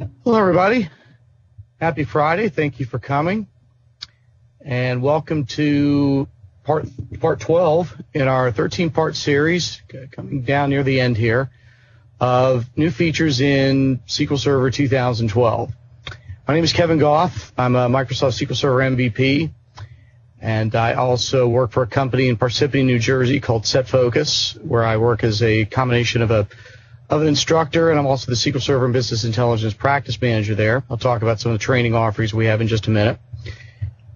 Hello, everybody. Happy Friday. Thank you for coming. And welcome to part 12 in our 13-part series, coming down near the end here, of new features in SQL Server 2012. My name is Kevin Goff. I'm a Microsoft SQL Server MVP, and I also work for a company in Parsippany, New Jersey called SetFocus, where I work as a combination of an instructor, and I'm also the SQL Server and Business Intelligence Practice Manager there. I'll talk about some of the training offerings we have in just a minute.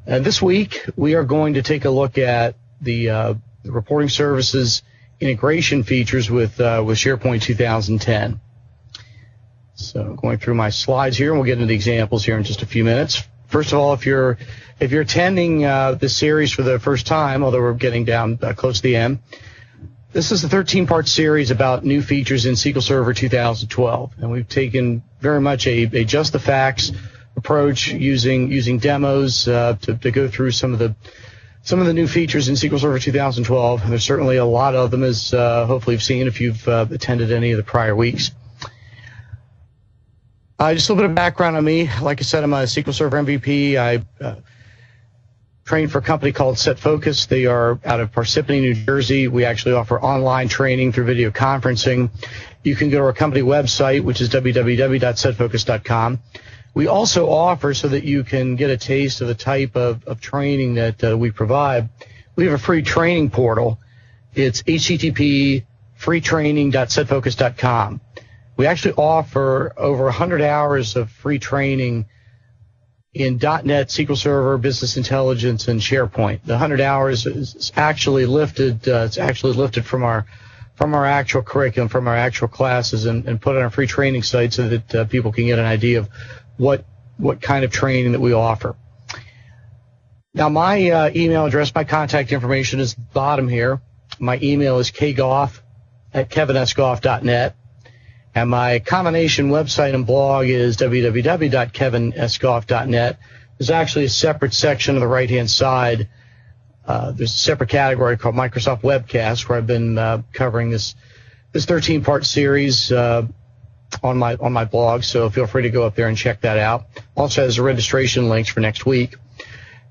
This week, we are going to take a look at the Reporting Services integration features with SharePoint 2010. So going through my slides here, and we'll get into the examples here in just a few minutes. First of all, if you're attending this series for the first time, although we're getting down close to the end, this is the 13-part series about new features in SQL Server 2012, and we've taken very much a just the facts approach, using demos to go through some of the new features in SQL Server 2012. And there's certainly a lot of them, as hopefully you've seen if you've attended any of the prior weeks. Just a little bit of background on me. Like I said, I'm a SQL Server MVP. I trained for a company called SetFocus. They are out of Parsippany, New Jersey. We actually offer online training through video conferencing. You can go to our company website, which is www.setfocus.com. We also offer, so that you can get a taste of the type of training that we provide, we have a free training portal. It's http://freetraining.setfocus.com. We actually offer over 100 hours of free training in .NET, SQL Server, Business Intelligence, and SharePoint. The 100 hours is actually lifted. It's actually lifted from our actual curriculum, from our actual classes, and put on our free training site so that people can get an idea of what kind of training that we offer. Now, my email address, my contact information is at the bottom here. My email is kgoff@kevinsgoff.net. And my combination website and blog is www.kevinsgoff.net. There's actually a separate section on the right-hand side. There's a separate category called Microsoft Webcast, where I've been covering this 13-part series on my blog, so feel free to go up there and check that out. Also has the registration links for next week.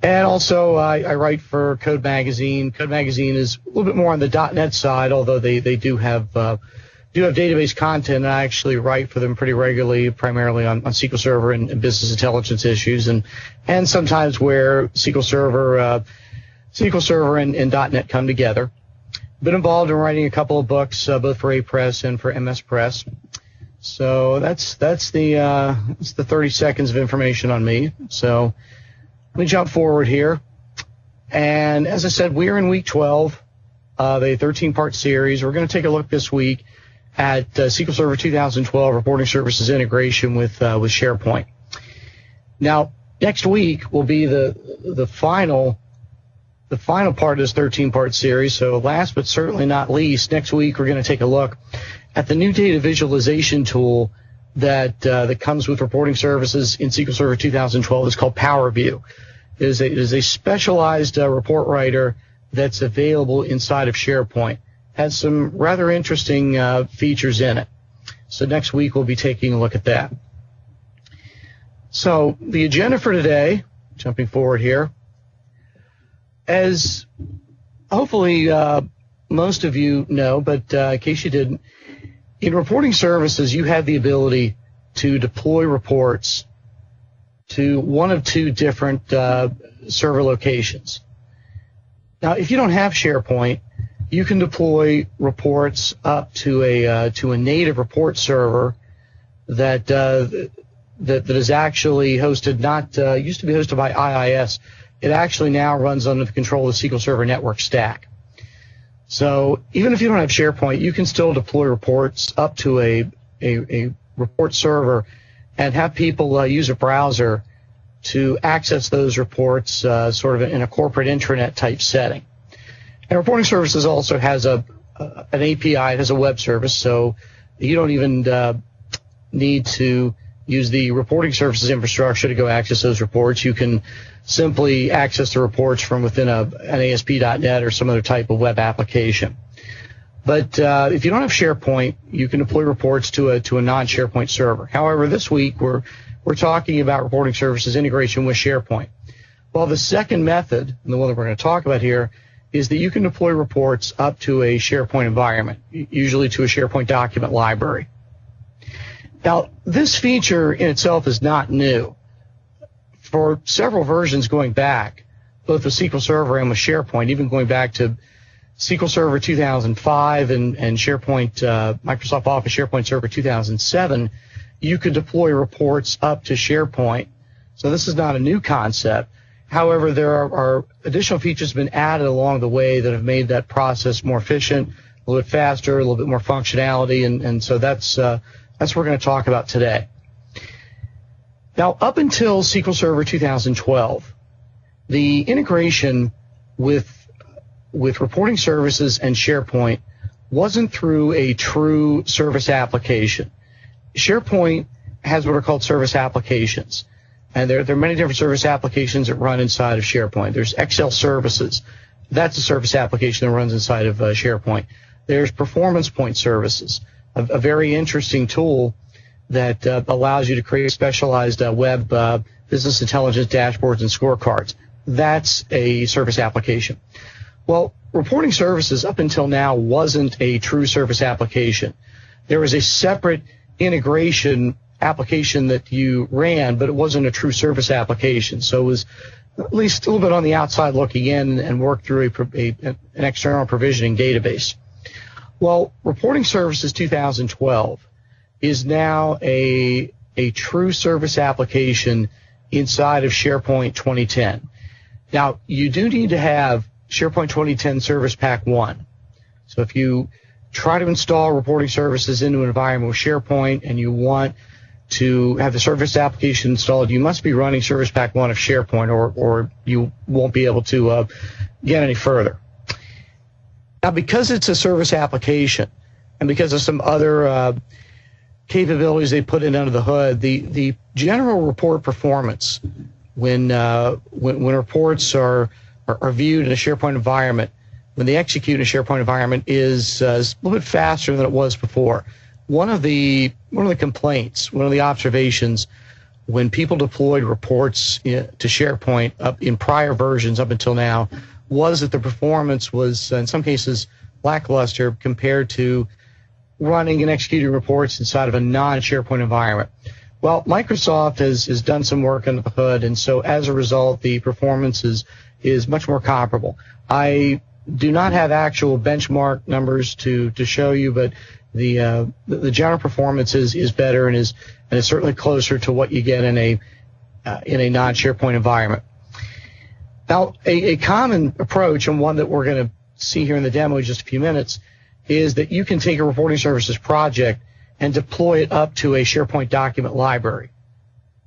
And also, I write for Code Magazine. Code Magazine is a little bit more on the .NET side, although they do have database content, and I actually write for them pretty regularly, primarily on SQL Server and business intelligence issues, and sometimes where SQL Server and .NET come together. Been involved in writing a couple of books, both for A Press and for MS Press. So that's the 30 seconds of information on me. So let me jump forward here. And as I said, we're in week 12 of a 13-part series. We're going to take a look this week at SQL Server 2012 Reporting Services integration with SharePoint. Now, next week will be the final part of this 13-part series. So last but certainly not least, next week we're going to take a look at the new data visualization tool that comes with Reporting Services in SQL Server 2012. It's called PowerView. It is a specialized report writer that's available inside of SharePoint. Has some rather interesting features in it. So next week we'll be taking a look at that. So the agenda for today, jumping forward here, as hopefully most of you know, but in case you didn't, in Reporting Services, you have the ability to deploy reports to one of two different server locations. Now, if you don't have SharePoint, you can deploy reports up to a native report server that is actually hosted, not used to be hosted by IIS. It actually now runs under the control of the SQL Server Network stack. So even if you don't have SharePoint, you can still deploy reports up to a report server and have people use a browser to access those reports sort of in a corporate intranet type setting. And Reporting Services also has an API, it has a web service, so you don't even need to use the Reporting Services infrastructure to go access those reports. You can simply access the reports from within an ASP.NET or some other type of web application. But if you don't have SharePoint, you can deploy reports to a non-SharePoint server. However, this week we're talking about reporting services integration with SharePoint. Well, the second method, and the one that we're going to talk about here, is that you can deploy reports up to a SharePoint environment, usually to a SharePoint document library. Now, this feature in itself is not new. For several versions going back, both with SQL Server and with SharePoint, even going back to SQL Server 2005 and SharePoint, Microsoft Office SharePoint Server 2007, you could deploy reports up to SharePoint. So this is not a new concept. However, there are additional features been added along the way that have made that process more efficient, a little bit faster, a little bit more functionality, and so that's what we're going to talk about today. Now, up until SQL Server 2012, the integration with reporting services and SharePoint wasn't through a true service application. SharePoint has what are called service applications. And there are many different service applications that run inside of SharePoint. There's SQL Services. That's a service application that runs inside of SharePoint. There's PerformancePoint Services, a very interesting tool that allows you to create specialized web business intelligence dashboards and scorecards. That's a service application. Well, reporting services up until now wasn't a true service application. There was a separate integration application that you ran, but it wasn't a true service application. So it was at least a little bit on the outside looking in and worked through an external provisioning database. Well, Reporting Services 2012 is now a true service application inside of SharePoint 2010. Now, you do need to have SharePoint 2010 Service Pack 1. So if you try to install reporting services into an environment with SharePoint and you want to have the service application installed, you must be running Service Pack 1 of SharePoint or you won't be able to get any further. Now, because it's a service application and because of some other capabilities they put in under the hood, the general report performance when reports are viewed in a SharePoint environment, when they execute in a SharePoint environment, is a little bit faster than it was before. One of the complaints, one of the observations when people deployed reports to SharePoint up in prior versions up until now was that the performance was in some cases lackluster compared to running and executing reports inside of a non-SharePoint environment. Well, Microsoft has done some work under the hood, and so as a result, the performance is much more comparable. I do not have actual benchmark numbers to show you, but the general performance is better and is certainly closer to what you get in a non-SharePoint environment. Now, a common approach, and one that we're going to see here in the demo in just a few minutes, is that you can take a reporting services project and deploy it up to a SharePoint document library.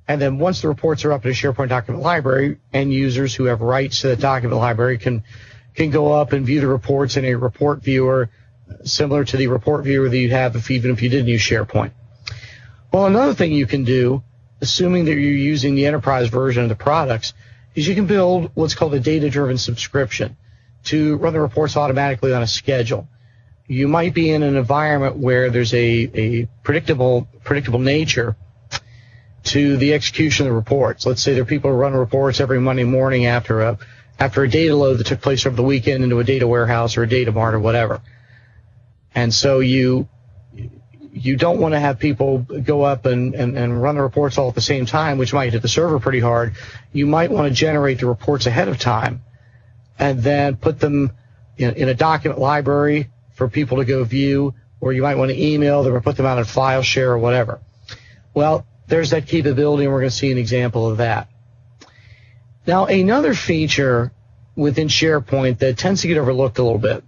And then once the reports are up in a SharePoint document library, end users who have rights to the document library can go up and view the reports in a report viewer similar to the report viewer that you'd have even if you didn't use SharePoint. Well, another thing you can do, assuming that you're using the enterprise version of the products, is you can build what's called a data-driven subscription to run the reports automatically on a schedule. You might be in an environment where there's a predictable nature to the execution of the reports. Let's say there are people who run reports every Monday morning after a data load that took place over the weekend into a data warehouse or a data mart or whatever. And so you don't want to have people go up and run the reports all at the same time, which might hit the server pretty hard. You might want to generate the reports ahead of time and then put them in a document library for people to go view, or you might want to email them or put them out in file share or whatever. Well, there's that capability, and we're going to see an example of that. Now, another feature within SharePoint that tends to get overlooked a little bit,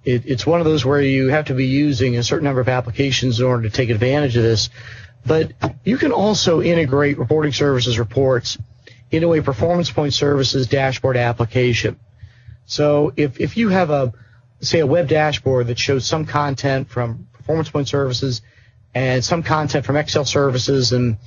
it's one of those where you have to be using a certain number of applications in order to take advantage of this, but you can also integrate reporting services reports into a PerformancePoint Services dashboard application. So if you have say a web dashboard that shows some content from PerformancePoint Services and some content from SQL Services and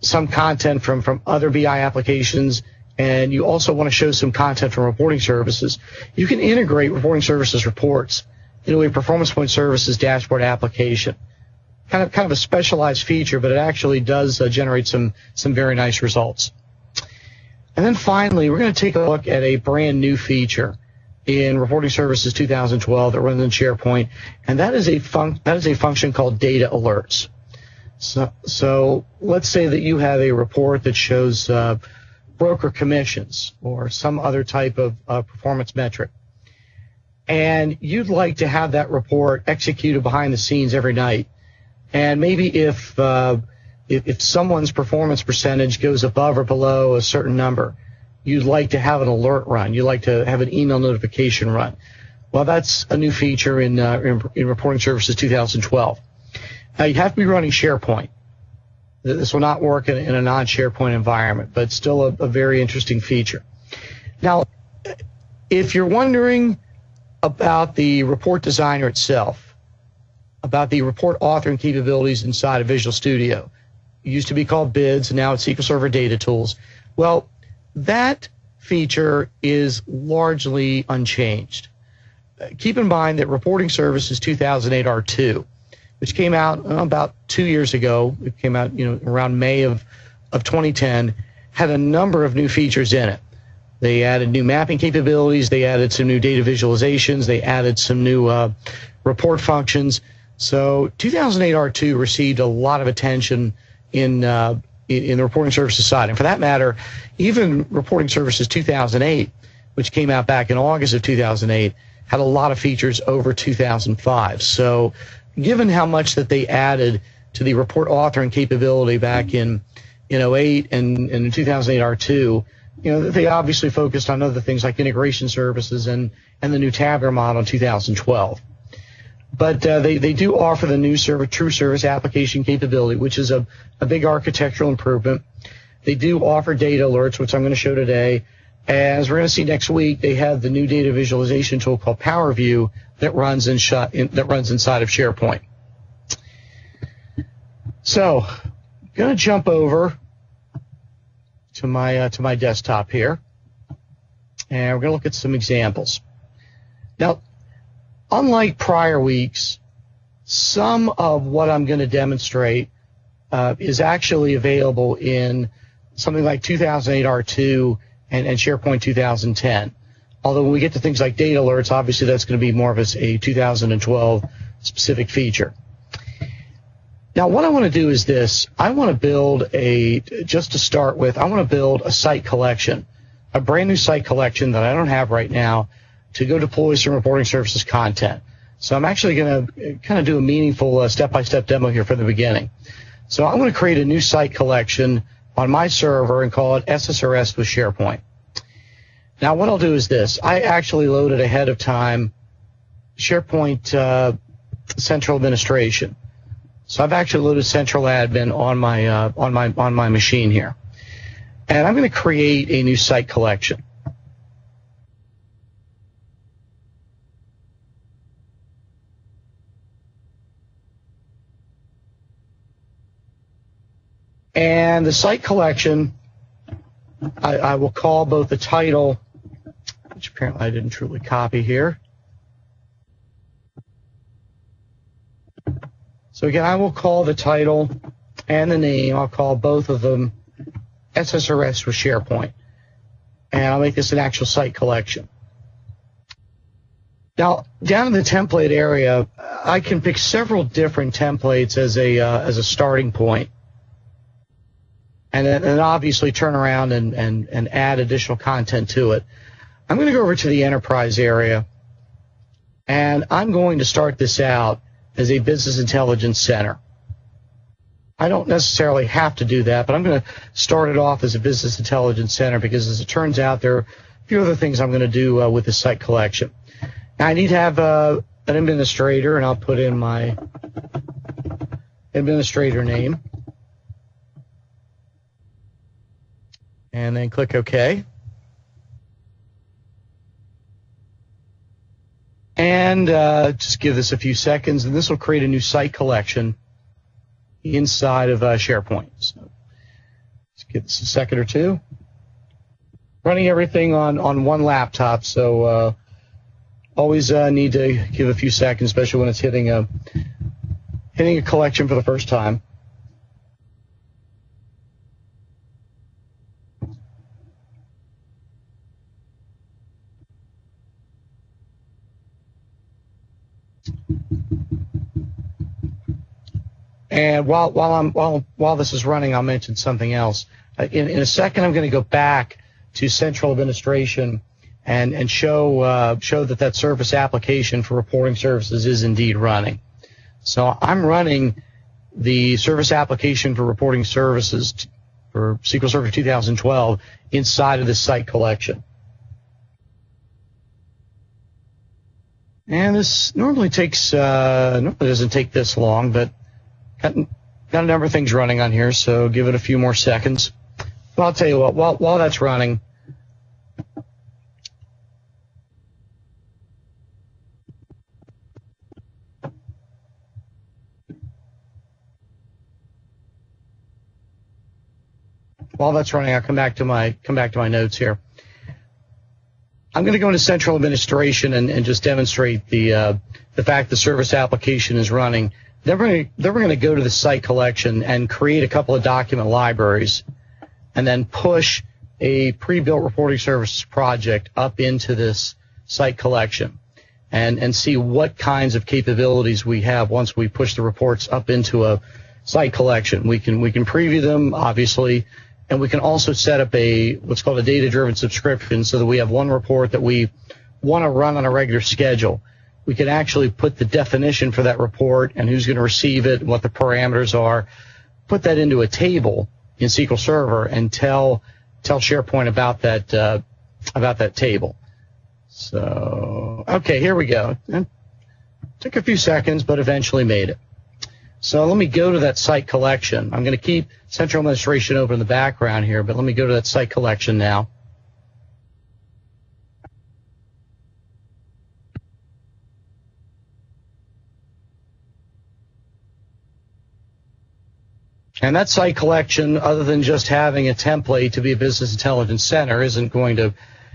some content from other BI applications, and you also want to show some content from reporting services, you can integrate reporting services reports into a PerformancePoint Services dashboard application. Kind of a specialized feature, but it actually does generate some very nice results. And then finally, we're going to take a look at a brand new feature in Reporting Services 2012 that runs in SharePoint, and that is a function called Data Alerts. So let's say that you have a report that shows broker commissions or some other type of performance metric, and you'd like to have that report executed behind the scenes every night. And maybe if someone's performance percentage goes above or below a certain number, you'd like to have an alert run. You'd like to have an email notification run. Well, that's a new feature in Reporting Services 2012. Now, you have to be running SharePoint. This will not work in a non-SharePoint environment, but still a very interesting feature. Now, if you're wondering about the report designer itself, about the report authoring capabilities inside of Visual Studio, it used to be called BIDS, and now it's SQL Server Data Tools. Well, that feature is largely unchanged. Keep in mind that Reporting Services 2008 R2, which came out about 2 years ago, it came out around May of 2010, had a number of new features in it. They added new mapping capabilities, they added some new data visualizations, they added some new report functions. So 2008 R2 received a lot of attention in the Reporting Services side. And for that matter, even Reporting Services 2008, which came out back in August of 2008, had a lot of features over 2005. So given how much that they added to the report authoring capability back in 08 and in 2008 R2, they obviously focused on other things like integration services and the new tabular model in 2012. But they do offer the new true service application capability, which is a big architectural improvement. They do offer data alerts, which I'm going to show today. As we're going to see next week, they have the new data visualization tool called PowerView that runs inside of SharePoint. So, I'm going to jump over to my desktop here, and we're going to look at some examples. Now, unlike prior weeks, some of what I'm going to demonstrate is actually available in something like 2008 R2 and SharePoint 2010. Although when we get to things like data alerts, obviously that's going to be more of a 2012 specific feature. Now, what I want to do is this. I want to build just to start with, I want to build a site collection, a brand new site collection that I don't have right now, to go deploy some Reporting Services content. So I'm actually going to kind of do a meaningful step-by-step demo here from the beginning. So I'm going to create a new site collection on my server and call it SSRS with SharePoint. Now what I'll do is this. I actually loaded ahead of time SharePoint Central Administration. So I've actually loaded Central Admin on my machine here. And I'm going to create a new site collection. And the site collection, I will call both the title, which apparently I didn't truly copy here. So again, I will call the title and the name, I'll call both of them SSRS with SharePoint. And I'll make this an actual site collection. Now, down in the template area, I can pick several different templates as a starting point. And then obviously turn around and add additional content to it. I'm going to go over to the enterprise area, and I'm going to start this out as a business intelligence center. I don't necessarily have to do that, but I'm going to start it off as a business intelligence center because, as it turns out, there are a few other things I'm going to do with the site collection. Now, I need to have an administrator, and I'll put in my administrator name. And then click OK. And just give this a few seconds, and this will create a new site collection inside of SharePoint. So let's give this a second or two. Running everything on one laptop, so Always need to give a few seconds, especially when it's hitting a collection for the first time. And while this is running, I'll mention something else. In a second, I'm going to go back to central administration and show that service application for reporting services is indeed running. So I'm running the service application for reporting services for SQL Server 2012 inside of this site collection. And this normally doesn't take this long, but got a number of things running on here, so give it a few more seconds. Well, I'll tell you what, while that's running, I'll come back to my notes here. I'm going to go into central administration and just demonstrate the fact the service application is running. Then we're going to go to the site collection and create a couple of document libraries, and then push a pre-built reporting services project up into this site collection, and see what kinds of capabilities we have once we push the reports up into a site collection. We can preview them, obviously, and we can also set up what's called a data-driven subscription, so that we have one report that we want to run on a regular schedule. We can actually put the definition for that report and who's going to receive it and what the parameters are, put that into a table in SQL Server, and tell SharePoint about that table. So, okay, here we go. It took a few seconds, but eventually made it. So let me go to that site collection. I'm going to keep central administration open in the background here, but let me go to that site collection now. And that site collection, other than just having a template to be a business intelligence center, isn't going to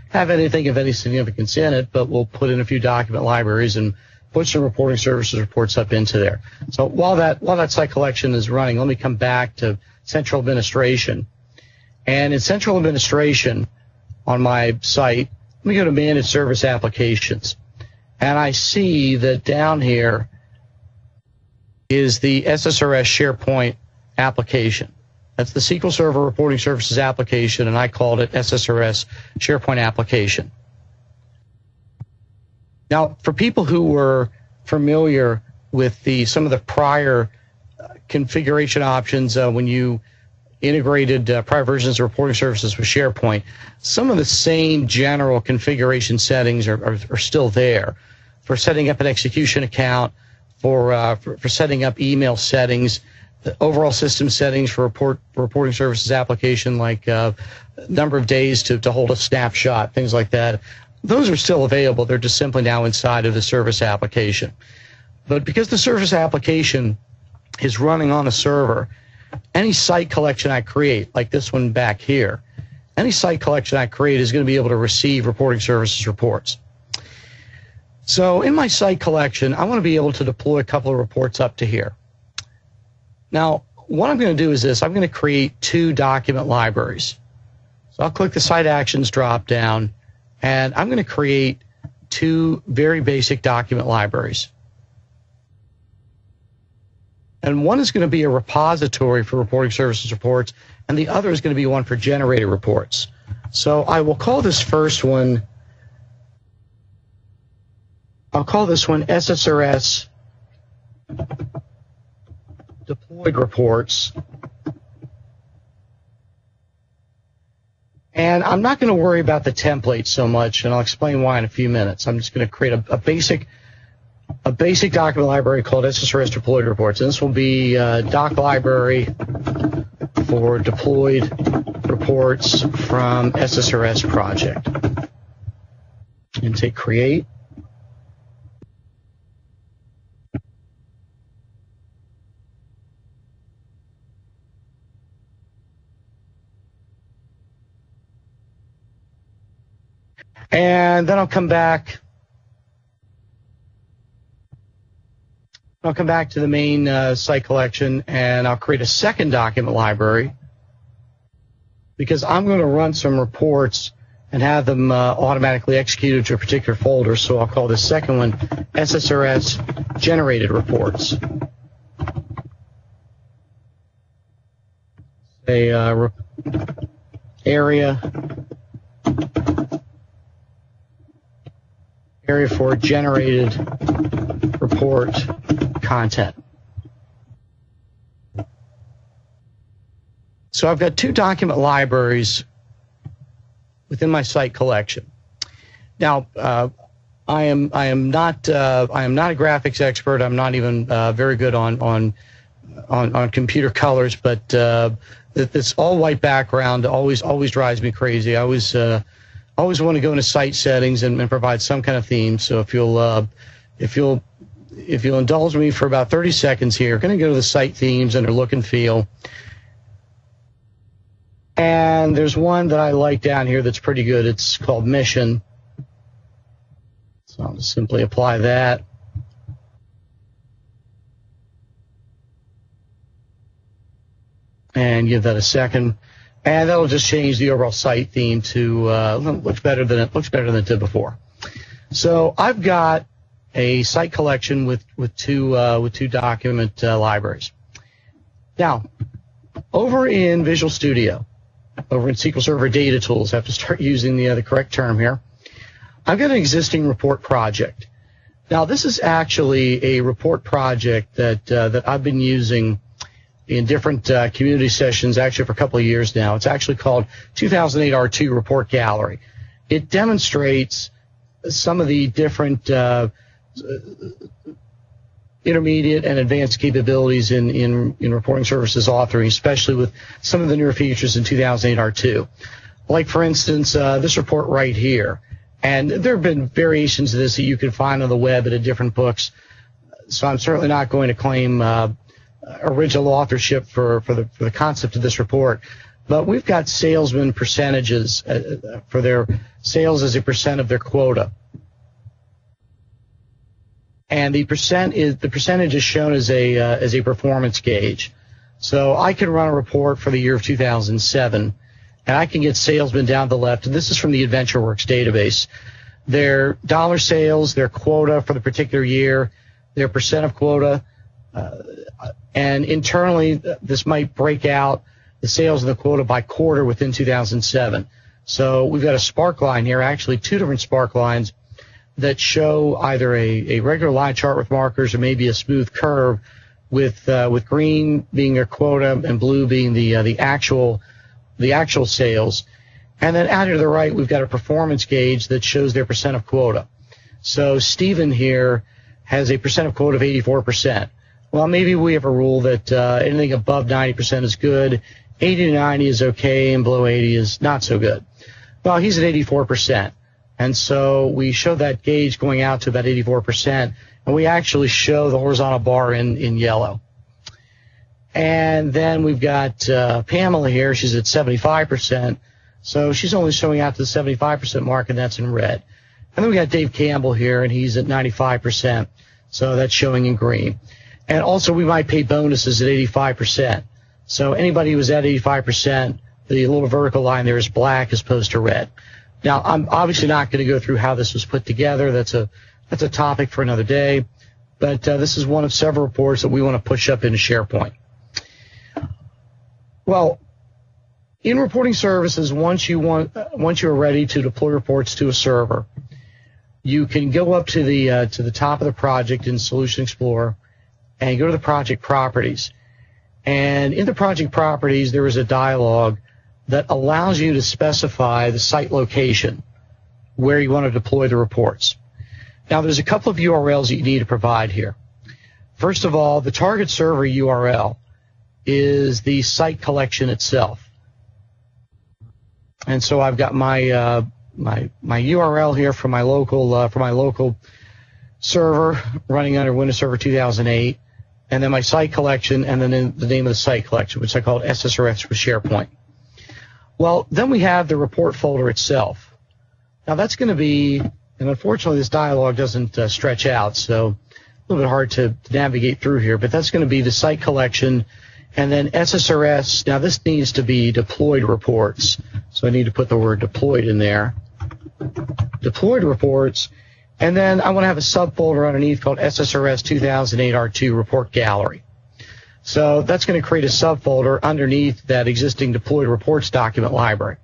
have anything of any significance in it, but we'll put in a few document libraries and put some reporting services reports up into there. So while that site collection is running, let me come back to central administration. And in central administration on my site, let me go to manage service applications. And I see that down here is the SSRS SharePoint application. That's the SQL Server Reporting Services application, and I called it SSRS SharePoint application. Now, for people who were familiar with some of the prior configuration options when you integrated prior versions of reporting services with SharePoint, some of the same general configuration settings are still there for setting up an execution account, for setting up email settings, the overall system settings for reporting services application, like number of days to hold a snapshot, things like that. Those are still available. They're just simply now inside of the service application. But because the service application is running on a server, any site collection I create, like this one back here, any site collection I create is going to be able to receive reporting services reports. So in my site collection, I want to be able to deploy a couple of reports up to here. Now, what I'm going to do is this. I'm going to create two document libraries. So I'll click the Site Actions drop-down, and I'm going to create two very basic document libraries. And one is going to be a repository for reporting services reports, and the other is going to be one for generated reports. So I will call this first one, SSRS Deployed Reports. And I'm not going to worry about the template so much, and I'll explain why in a few minutes. I'm just going to create a basic document library called SSRS Deployed Reports. And this will be doc library for deployed reports from SSRS project. And say create. And then I'll come back I'll come back to the main site collection, and I'll create a second document library because I'm going to run some reports and have them automatically executed to a particular folder. So I'll call this second one SSRS Generated Reports. Area for generated report content. So I've got two document libraries within my site collection. Now, I am not a graphics expert. I'm not even very good on computer colors, but this all white background always drives me crazy. I always want to go into site settings and provide some kind of theme. So if you'll indulge me for about 30 seconds here, I'm going to go to the site themes under look and feel. And there's one that I like down here that's pretty good. It's called Mission. So I'll just simply apply that. And give that a second. And that'll just change the overall site theme to looks better than it did before. So I've got a site collection with two document libraries. Now, over in Visual Studio, over in SQL Server Data Tools, I have to start using the correct term here. I've got an existing report project. Now, this is actually a report project that I've been using in different community sessions actually for a couple of years now. It's actually called 2008 R2 Report Gallery. It demonstrates some of the different intermediate and advanced capabilities in reporting services authoring, especially with some of the newer features in 2008 R2. Like, for instance, this report right here. And there have been variations of this that you can find on the web at different books. So I'm certainly not going to claim original authorship for the concept of this report. But we've got salesman percentages for their sales as a percent of their quota. And the percentage is shown as a performance gauge. So I can run a report for the year of 2007, and I can get salesmen down the left. And this is from the AdventureWorks database. Their dollar sales, their quota for the particular year, their percent of quota, and internally this might break out the sales and the quota by quarter within 2007. So we've got a spark line here, actually two different spark lines that show either a regular line chart with markers or maybe a smooth curve with green being their quota and blue being the actual sales. And then out to the right, we've got a performance gauge that shows their percent of quota. So Stephen here has a percent of quota of 84%. Well, maybe we have a rule that anything above 90% is good, 80 to 90 is okay, and below 80 is not so good. Well, he's at 84%. And so we show that gauge going out to about 84%, and we actually show the horizontal bar in yellow. And then we've got Pamela here. She's at 75%, so she's only showing out to the 75% mark, and that's in red. And then we got Dave Campbell here, and he's at 95%, so that's showing in green. And also we might pay bonuses at 85%. So anybody who's at 85%, the little vertical line there is black as opposed to red. Now, I'm obviously not going to go through how this was put together. That's a topic for another day. But this is one of several reports that we want to push up into SharePoint. Well, in reporting services, once you're ready to deploy reports to a server, you can go up to the top of the project in Solution Explorer and go to the project properties. And in the project properties, there is a dialog that allows you to specify the site location where you want to deploy the reports. Now, there's a couple of URLs that you need to provide here. First of all, the target server URL is the site collection itself. And so I've got my my URL here for my local server running under Windows Server 2008, and then my site collection, and then the name of the site collection, which I call SSRS with SharePoint. Well, then we have the report folder itself. Now that's going to be, and unfortunately this dialog doesn't stretch out, so little bit hard to navigate through here, but that's going to be the site collection. And then SSRS, now this needs to be deployed reports. So I need to put the word deployed in there. Deployed reports. And then I want to have a subfolder underneath called SSRS 2008 R2 Report Gallery. So that's going to create a subfolder underneath that existing deployed reports document library.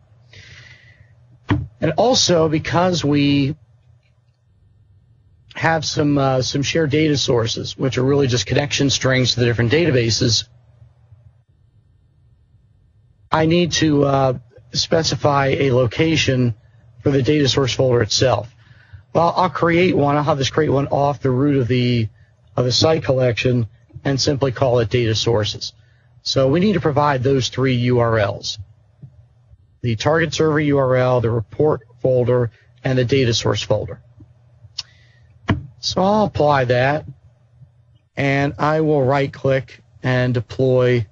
And also, because we have some shared data sources, which are really just connection strings to the different databases, I need to specify a location for the data source folder itself. Well, I'll create one. I'll have this create one off the root of the site collection and simply call it data sources. So we need to provide those three URLs: the target server URL, the report folder, and the data source folder. So I'll apply that, and I will right-click and deploy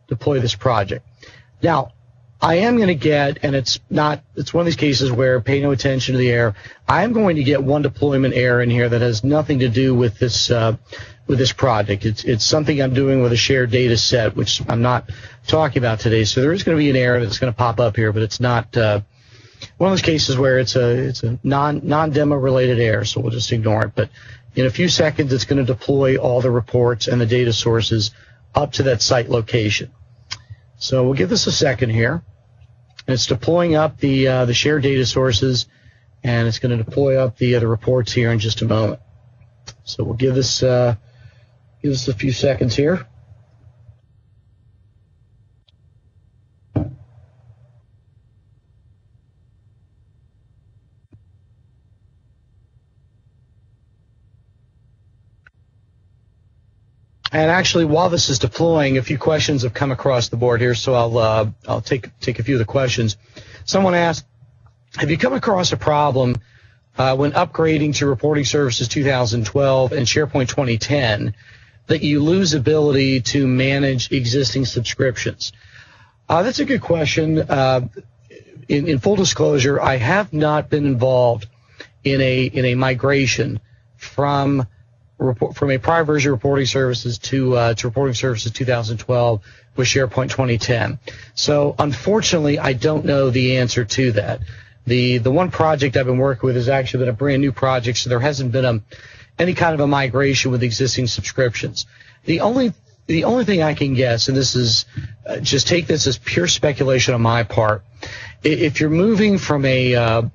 this project. Now, I am going to get, and it's one of these cases where pay no attention to the error. I am going to get one deployment error in here that has nothing to do with this project. It's something I'm doing with a shared data set, which I'm not talking about today. So there is going to be an error that's going to pop up here, but it's not one of those cases where it's a non-demo related error. So we'll just ignore it. But in a few seconds, it's going to deploy all the reports and the data sources up to that site location. So we'll give this a second here. And it's deploying up the shared data sources, and it's going to deploy up the reports here in just a moment. So we'll give this a few seconds here. And actually, while this is deploying, a few questions have come across the board here, so I'll take a few of the questions. Someone asked, have you come across a problem when upgrading to Reporting Services 2012 and SharePoint 2010 that you lose ability to manage existing subscriptions? That's a good question. In full disclosure, I have not been involved in a migration from a prior version of Reporting Services to Reporting Services 2012 with SharePoint 2010. So unfortunately, I don't know the answer to that. The one project I've been working with has actually been a brand new project, so there hasn't been any kind of a migration with existing subscriptions. The only thing I can guess, and this is just take this as pure speculation on my part, if you're moving from the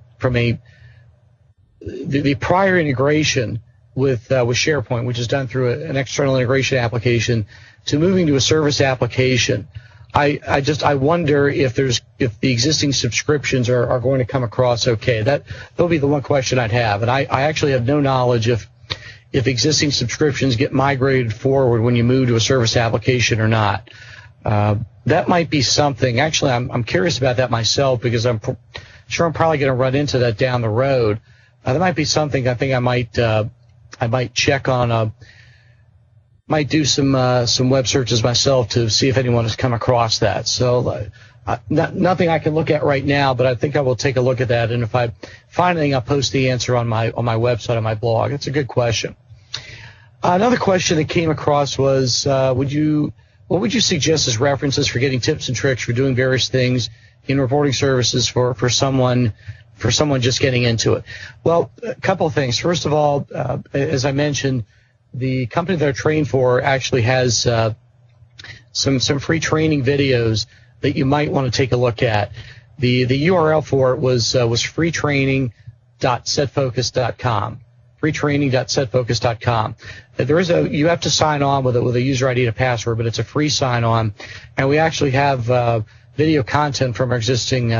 prior integration with SharePoint, which is done through an external integration application, to moving to a service application, I wonder if the existing subscriptions are going to come across okay. That'll be the one question I'd have, and I actually have no knowledge if existing subscriptions get migrated forward when you move to a service application or not. That might be something. Actually, I'm curious about that myself, because I'm sure I'm probably going to run into that down the road. That might be something I think I might check on. Might do some web searches myself to see if anyone has come across that. So nothing I can look at right now, but I think I will take a look at that. And if I find anything, I'll post the answer on my website, on my blog. It's a good question. Another question that came across was, what would you suggest as references for getting tips and tricks for doing various things in reporting services for someone just getting into it? Well, a couple of things. First of all, as I mentioned, the company that I train for actually has some free training videos that you might want to take a look at. The URL for it was freetraining.setfocus.com. freetraining.setfocus.com. You have to sign on with a user ID and a password, but it's a free sign on, and we actually have video content from our existing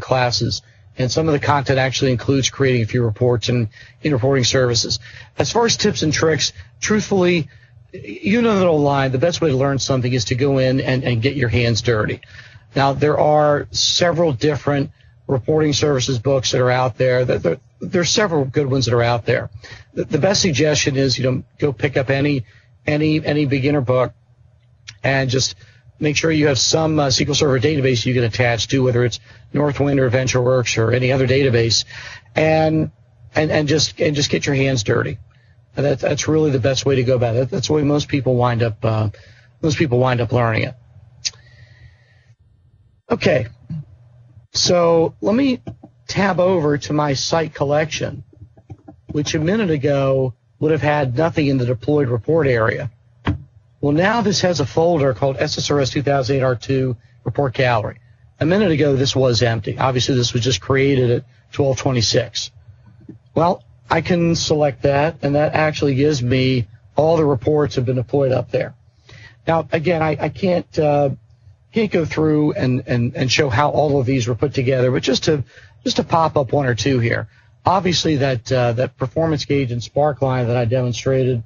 classes. And some of the content actually includes creating a few reports in reporting services. As far as tips and tricks, truthfully, you know that online, the best way to learn something is to go in and get your hands dirty. Now, there are several different reporting services books that are out there. There's several good ones that are out there. The best suggestion is, go pick up any beginner book and just make sure you have some SQL Server database you can attach to, whether it's Northwind or VentureWorks or any other database, and just get your hands dirty. That's really the best way to go about it. That's the way most people wind up learning it. Okay, so let me tab over to my site collection, which a minute ago would have had nothing in the deployed report area. Well, now this has a folder called SSRS 2008 R2 Report Gallery. A minute ago, this was empty. Obviously, this was just created at 12:26. Well, I can select that, and that actually gives me all the reports have been deployed up there. Now, again, I can't go through and show how all of these were put together, but just to pop up one or two here. Obviously, that performance gauge and spark line that I demonstrated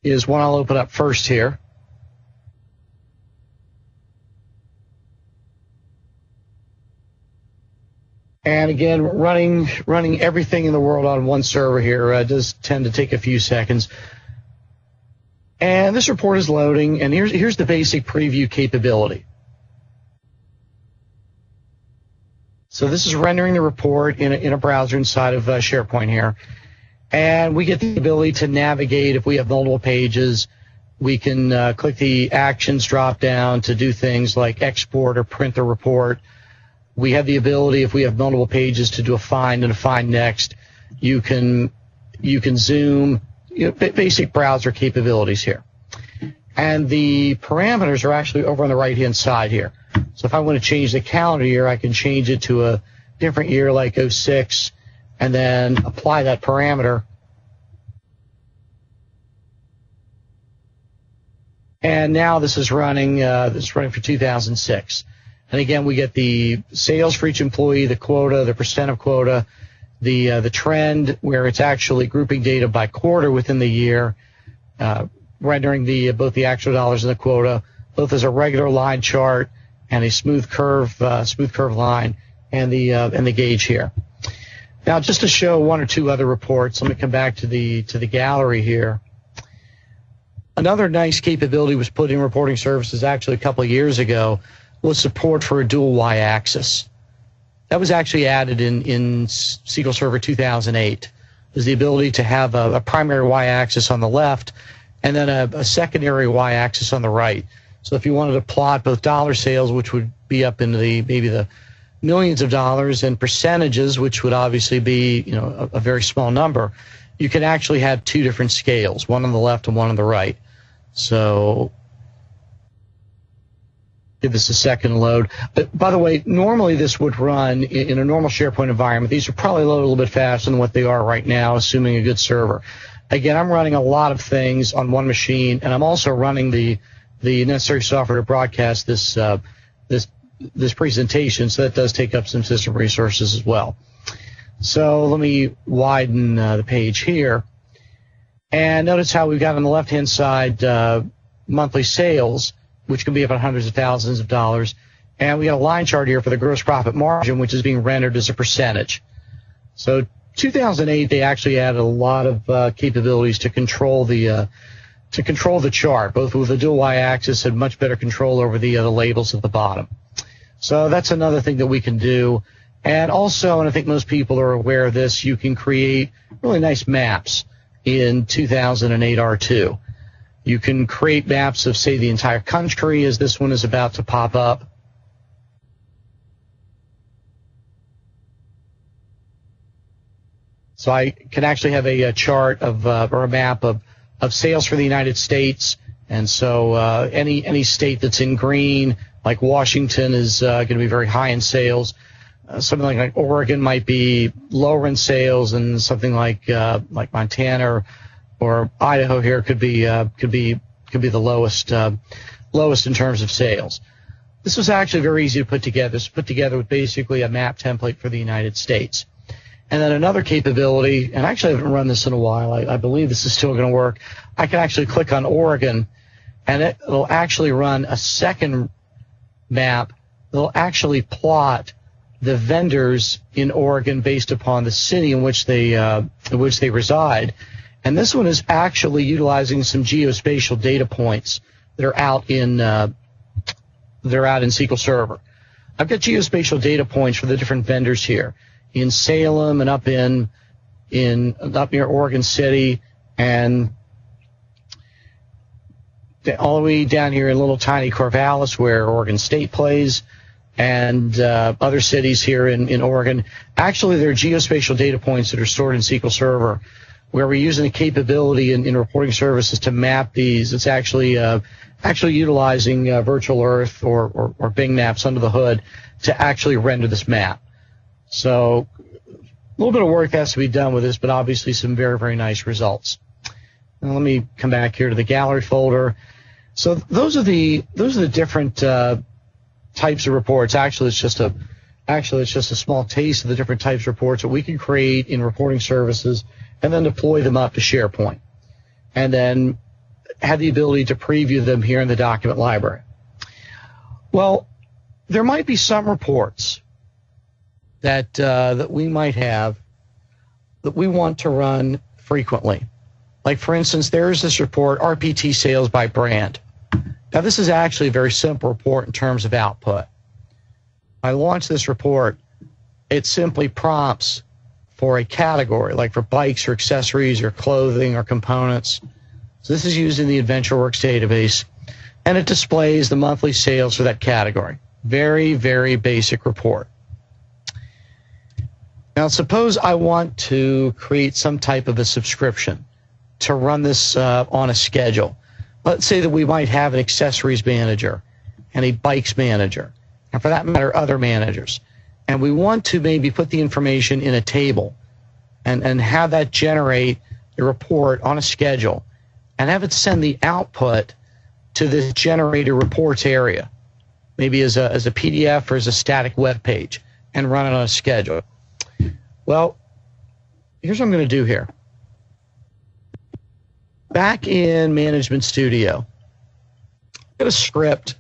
is one I'll open up first here. And again, running everything in the world on one server here does tend to take a few seconds. And this report is loading, and here's the basic preview capability. So this is rendering the report in a browser inside of SharePoint here. And we get the ability to navigate if we have multiple pages. We can click the actions drop down to do things like export or print the report. We have the ability, if we have multiple pages, to do a find and a find next. You can zoom, basic browser capabilities here. And the parameters are actually over on the right-hand side here. So if I want to change the calendar year, I can change it to a different year like 06, and then apply that parameter. And now this is running for 2006. And again, we get the sales for each employee, the quota, the percent of quota, the trend where it's actually grouping data by quarter within the year, rendering both the actual dollars and the quota, both as a regular line chart and a smooth curve line, and the gauge here. Now, just to show one or two other reports, let me come back to the gallery here. Another nice capability was put in Reporting Services actually a couple of years ago was support for a dual y-axis. That was actually added in SQL Server 2008. Is the ability to have a primary y-axis on the left and then a secondary y-axis on the right. So if you wanted to plot both dollar sales, which would be up into maybe the millions of dollars, and percentages, which would obviously be a very small number, you can actually have two different scales, one on the left and one on the right. So give this a second load. By the way, normally this would run in a normal SharePoint environment. These would probably load a little bit faster than what they are right now, assuming a good server. Again, I'm running a lot of things on one machine, and I'm also running the necessary software to broadcast this presentation, so that does take up some system resources as well. So let me widen the page here. And notice how we've got on the left-hand side monthly sales, which can be up in hundreds of thousands of dollars. And we got a line chart here for the gross profit margin, which is being rendered as a percentage. So 2008, they actually added a lot of capabilities to control the chart, both with the dual y-axis and much better control over the labels at the bottom. So that's another thing that we can do. And also, and I think most people are aware of this, you can create really nice maps in 2008 R2. You can create maps of, say, the entire country, as this one is about to pop up. So I can actually have a chart of or a map of sales for the United States, and so any state that's in green, like Washington, is going to be very high in sales. Something like Oregon might be lower in sales, and something like Montana or Idaho here could be the lowest in terms of sales. This was actually very easy to put together. It's put together with basically a map template for the United States. And then another capability, and actually I haven't run this in a while, I believe this is still going to work. I can actually click on Oregon, and it'll actually run a second map. It'll actually plot the vendors in Oregon based upon the city in which they reside. And this one is actually utilizing some geospatial data points that are out in SQL Server. I've got geospatial data points for the different vendors here in Salem and up near Oregon City, and all the way down here in little tiny Corvallis where Oregon State plays, and other cities here in Oregon. Actually, there are geospatial data points that are stored in SQL Server where we're using the capability in reporting services to map these. It's actually utilizing virtual Earth or Bing maps under the hood to actually render this map. So a little bit of work has to be done with this, but obviously some very, very nice results. Now let me come back here to the gallery folder. So those are the different types of reports. Actually, it's just a small taste of the different types of reports that we can create in reporting services and then deploy them up to SharePoint, and then have the ability to preview them here in the document library. Well, there might be some reports that we might have that we want to run frequently. Like, for instance, there's this report, RPT sales by brand. Now, this is actually a very simple report in terms of output. I launch this report, it simply prompts for a category, like for bikes or accessories or clothing or components. So this is using the AdventureWorks database, and it displays the monthly sales for that category. Very, very basic report. Now, suppose I want to create some type of a subscription to run this on a schedule. Let's say that we might have an accessories manager and a bikes manager, and for that matter, other managers. And we want to maybe put the information in a table and have that generate a report on a schedule and have it send the output to this generator reports area, maybe as a PDF or as a static web page, and run it on a schedule. Well, here's what I'm going to do here. Back in Management Studio, I've got a script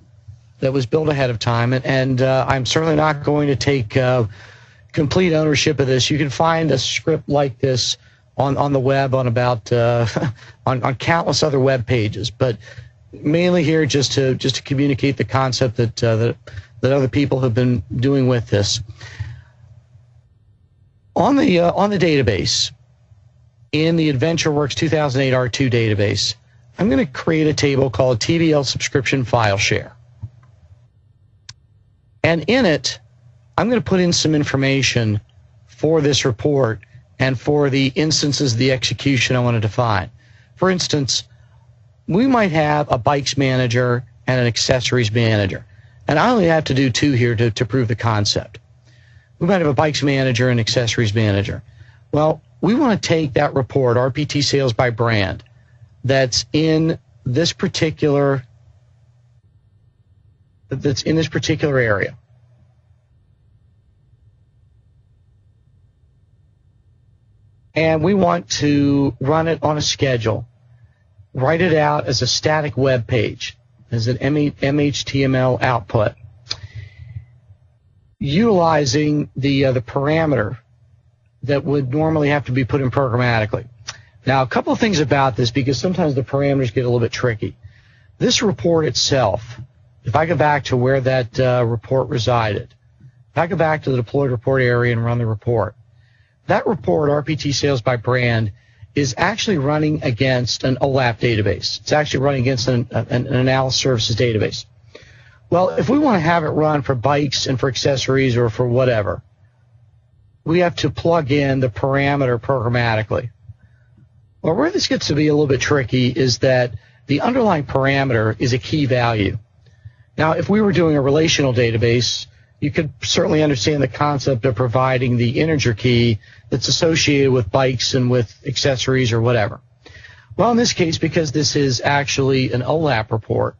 that was built ahead of time, and I'm certainly not going to take complete ownership of this. You can find a script like this on the web on about on countless other web pages, but mainly here just to communicate the concept that other people have been doing with this. On the database, in the AdventureWorks 2008 R2 database, I'm going to create a table called TBL Subscription File Share. And in it, I'm going to put in some information for this report and for the instances of the execution I want to define. For instance, we might have a bikes manager and an accessories manager. And I only have to do two here to prove the concept. We might have a bikes manager and accessories manager. Well, we want to take that report, RPT sales by brand, that's in this particular area. And we want to run it on a schedule, write it out as a static web page, as an MHTML output, utilizing the parameter that would normally have to be put in programmatically. Now, a couple of things about this, because sometimes the parameters get a little bit tricky. This report itself, if I go back to where that report resided, if I go back to the deployed report area and run the report, that report, RPT sales by brand, is actually running against an OLAP database. It's actually running against an analysis services database. Well, if we want to have it run for bikes and for accessories or for whatever, we have to plug in the parameter programmatically. Well, where this gets to be a little bit tricky is that the underlying parameter is a key value. Now, if we were doing a relational database, you could certainly understand the concept of providing the integer key that's associated with bikes and with accessories or whatever. Well, in this case, because this is actually an OLAP report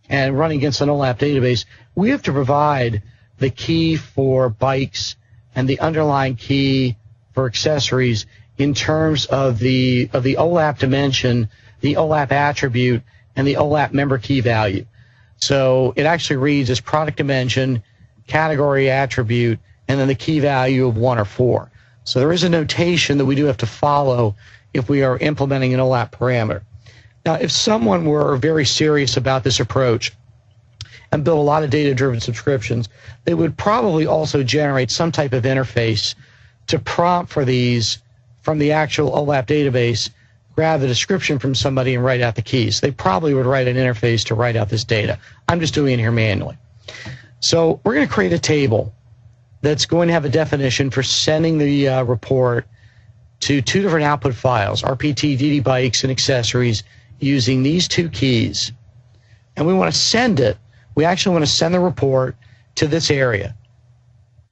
and running against an OLAP database, we have to provide the key for bikes and the underlying key for accessories in terms of the OLAP dimension, the OLAP attribute, and the OLAP member key value. So it actually reads as product dimension, category attribute, and then the key value of 1 or 4. So there is a notation that we do have to follow if we are implementing an OLAP parameter. Now, if someone were very serious about this approach and build a lot of data-driven subscriptions, they would probably also generate some type of interface to prompt for these from the actual OLAP database, grab the description from somebody and write out the keys. They probably would write an interface to write out this data. I'm just doing it here manually. So we're going to create a table that's going to have a definition for sending the report to two different output files, RPT, DD bytes, and accessories, using these two keys. And we want to send it. We actually want to send the report to this area,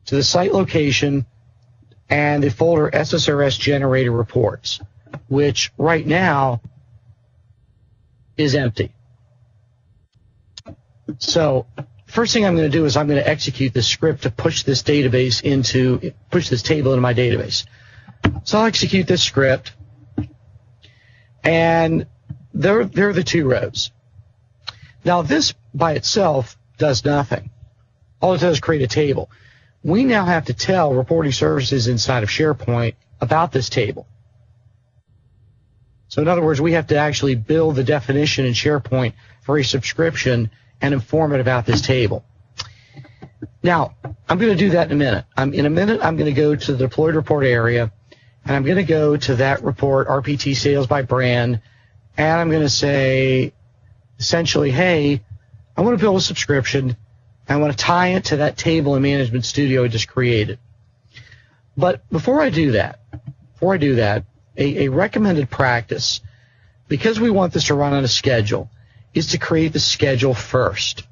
to the site location and the folder SSRS generated reports, which right now is empty. So first thing I'm going to do is I'm going to execute the script to push this table into my database. So I'll execute this script, and there are the two rows. Now this by itself does nothing. All it does is create a table. We now have to tell reporting services inside of SharePoint about this table. So in other words, we have to actually build the definition in SharePoint for a subscription and inform it about this table. Now, I'm going to do that in a minute. In a minute, I'm going to go to the deployed report area, and I'm going to go to that report, RPT sales by brand, and I'm going to say, essentially, hey, I want to build a subscription. I want to tie it to that table in Management Studio I just created. But before I do that, a recommended practice, because we want this to run on a schedule, is to create the schedule first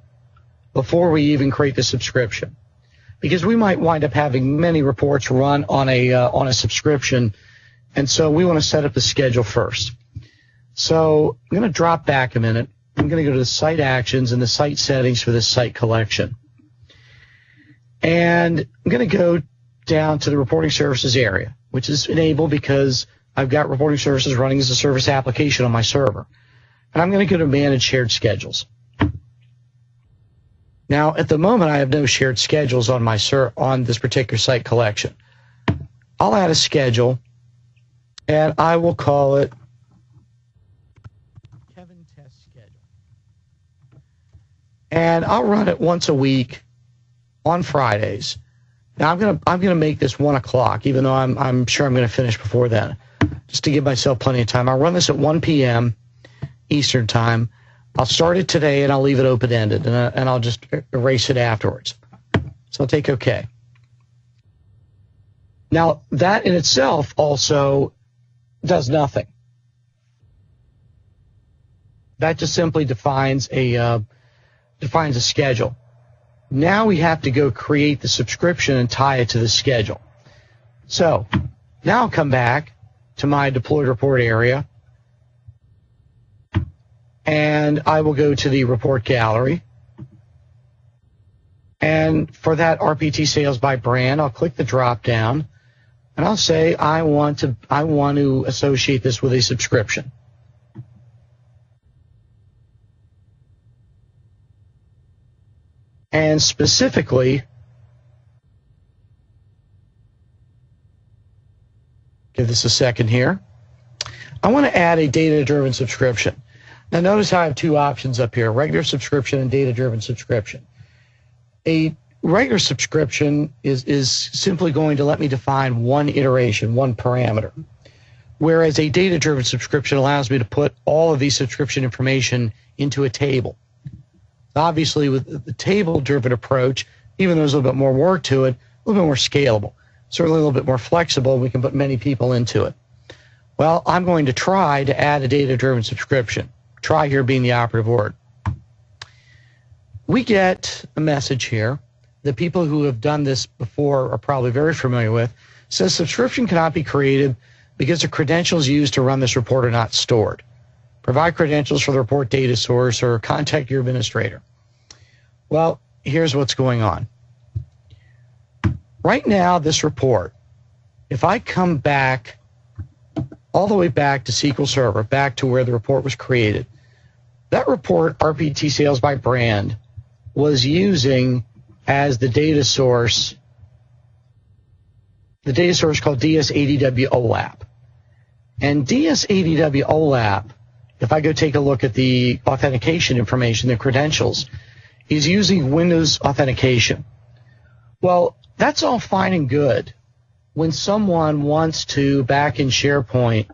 before we even create the subscription. Because we might wind up having many reports run on a subscription, and so we want to set up the schedule first. So I'm going to drop back a minute. I'm going to go to the site actions and the site settings for this site collection. And I'm going to go down to the reporting services area, which is enabled because I've got reporting services running as a service application on my server. And I'm going to go to manage shared schedules. Now, at the moment, I have no shared schedules on on this particular site collection. I'll add a schedule, and I will call it Kevin Test Schedule. And I'll run it once a week on Fridays. Now, I'm gonna make this 1 o'clock, even though I'm sure I'm going to finish before then, just to give myself plenty of time. I'll run this at 1 p.m. Eastern Time. I'll start it today, and I'll leave it open-ended, and I'll just erase it afterwards. So I'll take OK. Now, that in itself also does nothing. That just simply defines a schedule. Now we have to go create the subscription and tie it to the schedule. So now I'll come back to my deployed report area, and I will go to the report gallery. And for that RPT sales by brand, I'll click the drop down, and I'll say I want to associate this with a subscription. And specifically, give this a second here, I want to add a data-driven subscription. Now notice how I have two options up here, regular subscription and data-driven subscription. A regular subscription is simply going to let me define one iteration, one parameter, whereas a data-driven subscription allows me to put all of these subscription information into a table. Obviously, with the table-driven approach, even though there's a little bit more work to it, a little bit more scalable, certainly a little bit more flexible, we can put many people into it. Well, I'm going to try to add a data-driven subscription. Try here being the operative word. We get a message here that people who have done this before are probably very familiar with. It says subscription cannot be created because the credentials used to run this report are not stored. Provide credentials for the report data source or contact your administrator. Well, here's what's going on. Right now, this report, if I come back all the way back to SQL Server, back to where the report was created, that report, RPT sales by brand, was using as the data source called DS80W OLAP. And DS80W OLAP, if I go take a look at the authentication information, the credentials, is using Windows authentication. Well, that's all fine and good when someone wants to, back in SharePoint,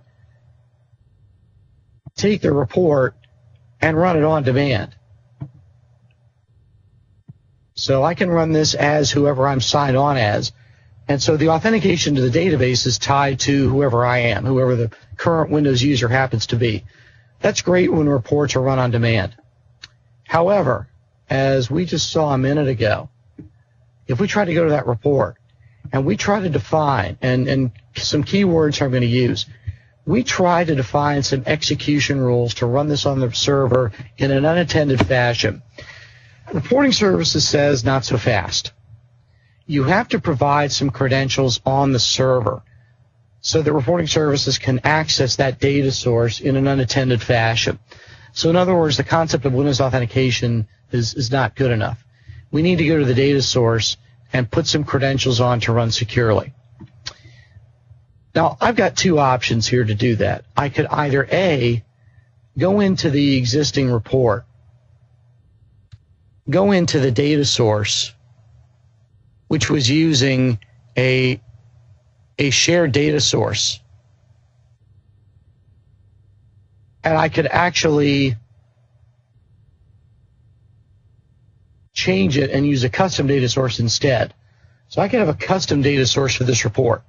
take the report and run it on demand. So I can run this as whoever I'm signed on as. And so the authentication to the database is tied to whoever I am, whoever the current Windows user happens to be. That's great when reports are run on demand. However, as we just saw a minute ago, if we try to go to that report and we try to define, and some keywords I'm going to use, we try to define some execution rules to run this on the server in an unattended fashion. Reporting Services says not so fast. You have to provide some credentials on the server so that Reporting Services can access that data source in an unattended fashion. So in other words, the concept of Windows authentication is not good enough. We need to go to the data source and put some credentials on to run securely. Now, I've got two options here to do that. I could either A, go into the existing report, go into the data source, which was using a shared data source, and I could actually change it and use a custom data source instead. So I could have a custom data source for this report.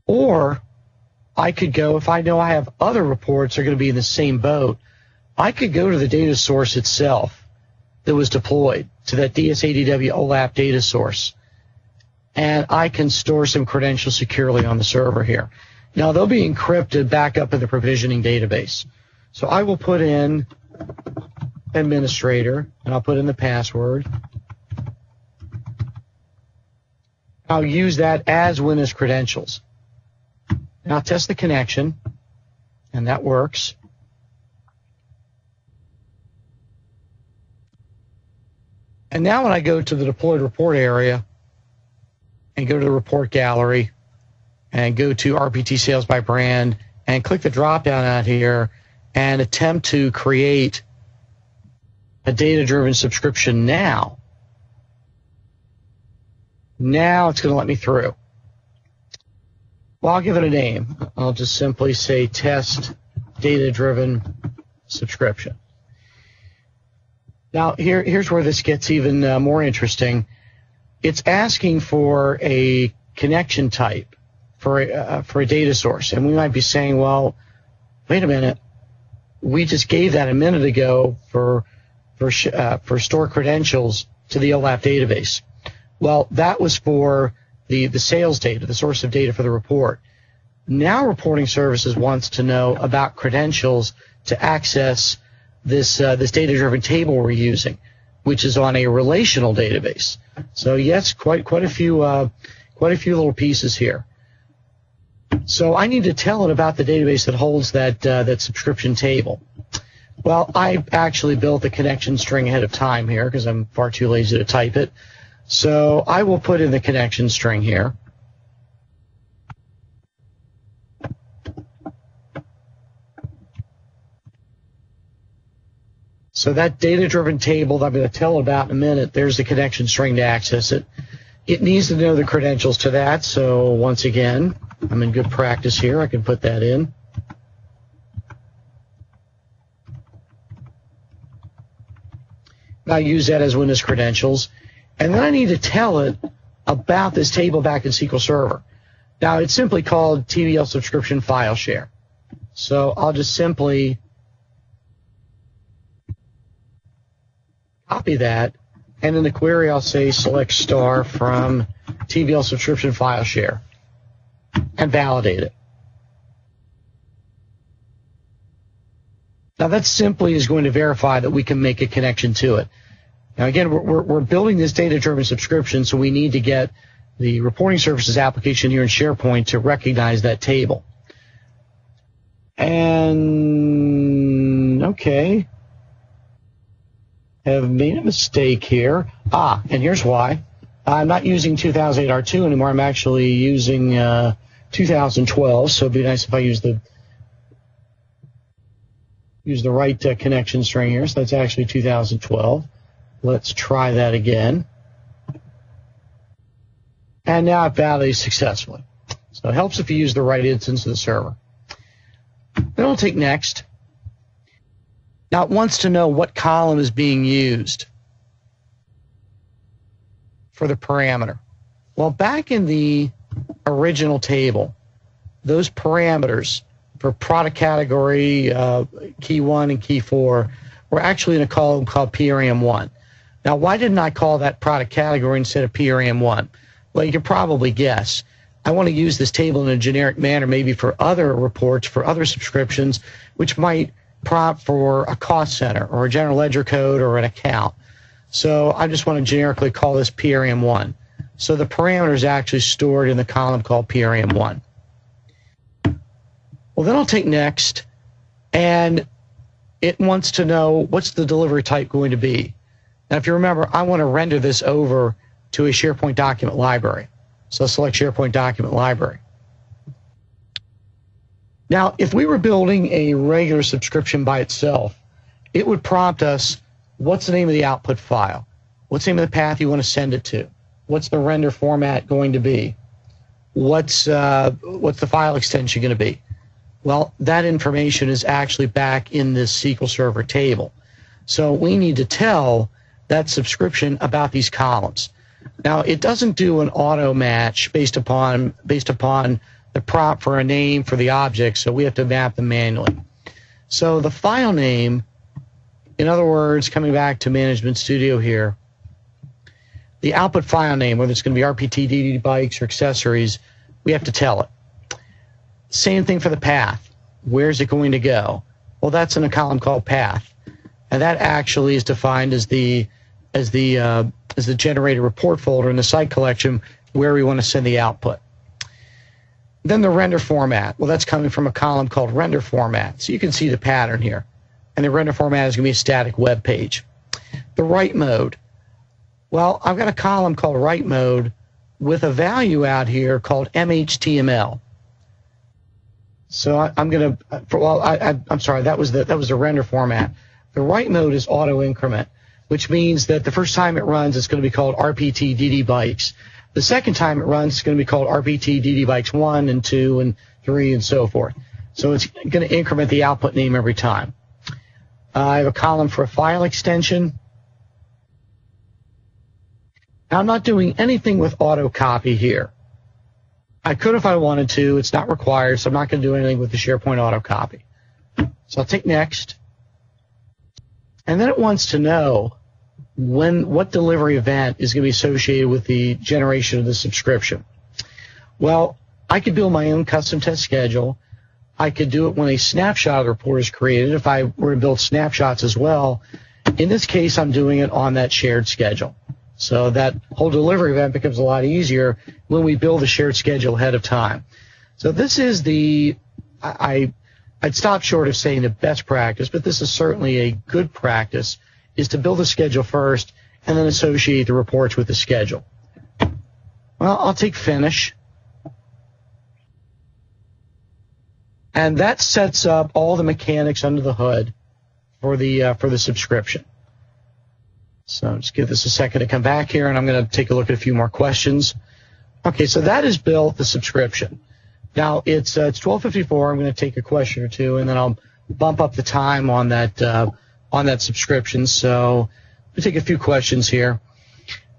Or I could go, if I know I have other reports that are going to be in the same boat, I could go to the data source itself that was deployed to that DSADW OLAP data source, and I can store some credentials securely on the server here. Now, they'll be encrypted back up in the provisioning database. So I will put in administrator, and I'll put in the password. I'll use that as Windows credentials. Now I'll test the connection, and that works. And now when I go to the deployed report area and go to the report gallery and go to RPT sales by brand and click the drop down out here and attempt to create a data-driven subscription now it's going to let me through. Well, I'll give it a name. I'll just simply say test data-driven subscription. Now, here's where this gets even more interesting. It's asking for a connection type for a data source, and we might be saying, well, wait a minute, we just gave that a minute ago for store credentials to the OLAP database. Well, that was for the sales data, the source of data for the report. Now Reporting Services wants to know about credentials to access this data-driven table we're using, which is on a relational database. So yes, quite a few little pieces here. So I need to tell it about the database that holds that subscription table. Well, I actually built the connection string ahead of time here because I'm far too lazy to type it. So I will put in the connection string here. So that data-driven table that I'm going to tell about in a minute, there's the connection string to access it. It needs to know the credentials to that. So once again, I'm in good practice here. I can put that in. I use that as Windows credentials. And then I need to tell it about this table back in SQL Server. Now, it's simply called TBL subscription file share. So I'll just simply copy that, and in the query I'll say select star from TBL subscription file share and validate it. Now that simply is going to verify that we can make a connection to it. Now again, we're building this data-driven subscription, so we need to get the Reporting Services application here in SharePoint to recognize that table. And okay, have made a mistake here. And here's why. I'm not using 2008 R2 anymore. I'm actually using 2012, so it'd be nice if I use the use the right connection string here, so that's actually 2012. Let's try that again. And now it validates successfully. So it helps if you use the right instance of the server. Then we'll take next. Now it wants to know what column is being used for the parameter. Well, back in the original table, those parameters for product category, key 1 and key 4, were actually in a column called PRM1. Now, why didn't I call that product category instead of PRM1? Well, you can probably guess. I want to use this table in a generic manner, maybe for other reports, for other subscriptions, which might prompt for a cost center or a general ledger code or an account. So I just want to generically call this PRM1. So the parameter is actually stored in the column called PRM1. Well, then I'll take next, and it wants to know what's the delivery type going to be. Now, if you remember, I want to render this over to a SharePoint document library. So select SharePoint document library. Now, if we were building a regular subscription by itself, it would prompt us, what's the name of the output file? What's the name of the path you want to send it to? What's the render format going to be? What's the file extension going to be? Well, that information is actually back in this SQL Server table. So we need to tell that subscription about these columns. Now, it doesn't do an auto match based upon the prompt for a name for the object, so we have to map them manually. So the file name, in other words, coming back to Management Studio here, the output file name, whether it's going to be RPT, DD bytes, or accessories, we have to tell it. Same thing for the path. Where's it going to go? Well, that's in a column called path, and that actually is defined as the generated report folder in the site collection where we want to send the output. Then the render format. Well, that's coming from a column called render format. So you can see the pattern here. And the render format is going to be a static web page. The write mode. Well, I've got a column called write mode with a value out here called mhtml. So I'm going to, I'm sorry, that was the render format. The write mode is auto increment, which means that the first time it runs, it's going to be called RPT DD bytes. The second time it runs, it's going to be called RPT DD bytes 1 and 2 and 3 and so forth. So it's going to increment the output name every time. I have a column for a file extension. Now, I'm not doing anything with auto copy here. I could if I wanted to. It's not required, so I'm not going to do anything with the SharePoint auto copy. So I'll take next. And then it wants to know what delivery event is going to be associated with the generation of the subscription. Well, I could build my own custom test schedule. I could do it when a snapshot of the report is created. If I were to build snapshots as well, in this case, I'm doing it on that shared schedule. So that whole delivery event becomes a lot easier when we build a shared schedule ahead of time. So this is I'd stop short of saying the best practice, but this is certainly a good practice, is to build a schedule first and then associate the reports with the schedule. Well, I'll take finish. And that sets up all the mechanics under the hood for the subscription. So just give this a second to come back here, and I'm going to take a look at a few more questions. Okay, so that is built the subscription. Now it's 12:54. I'm going to take a question or two, and then I'll bump up the time on that subscription. So we'll take a few questions here.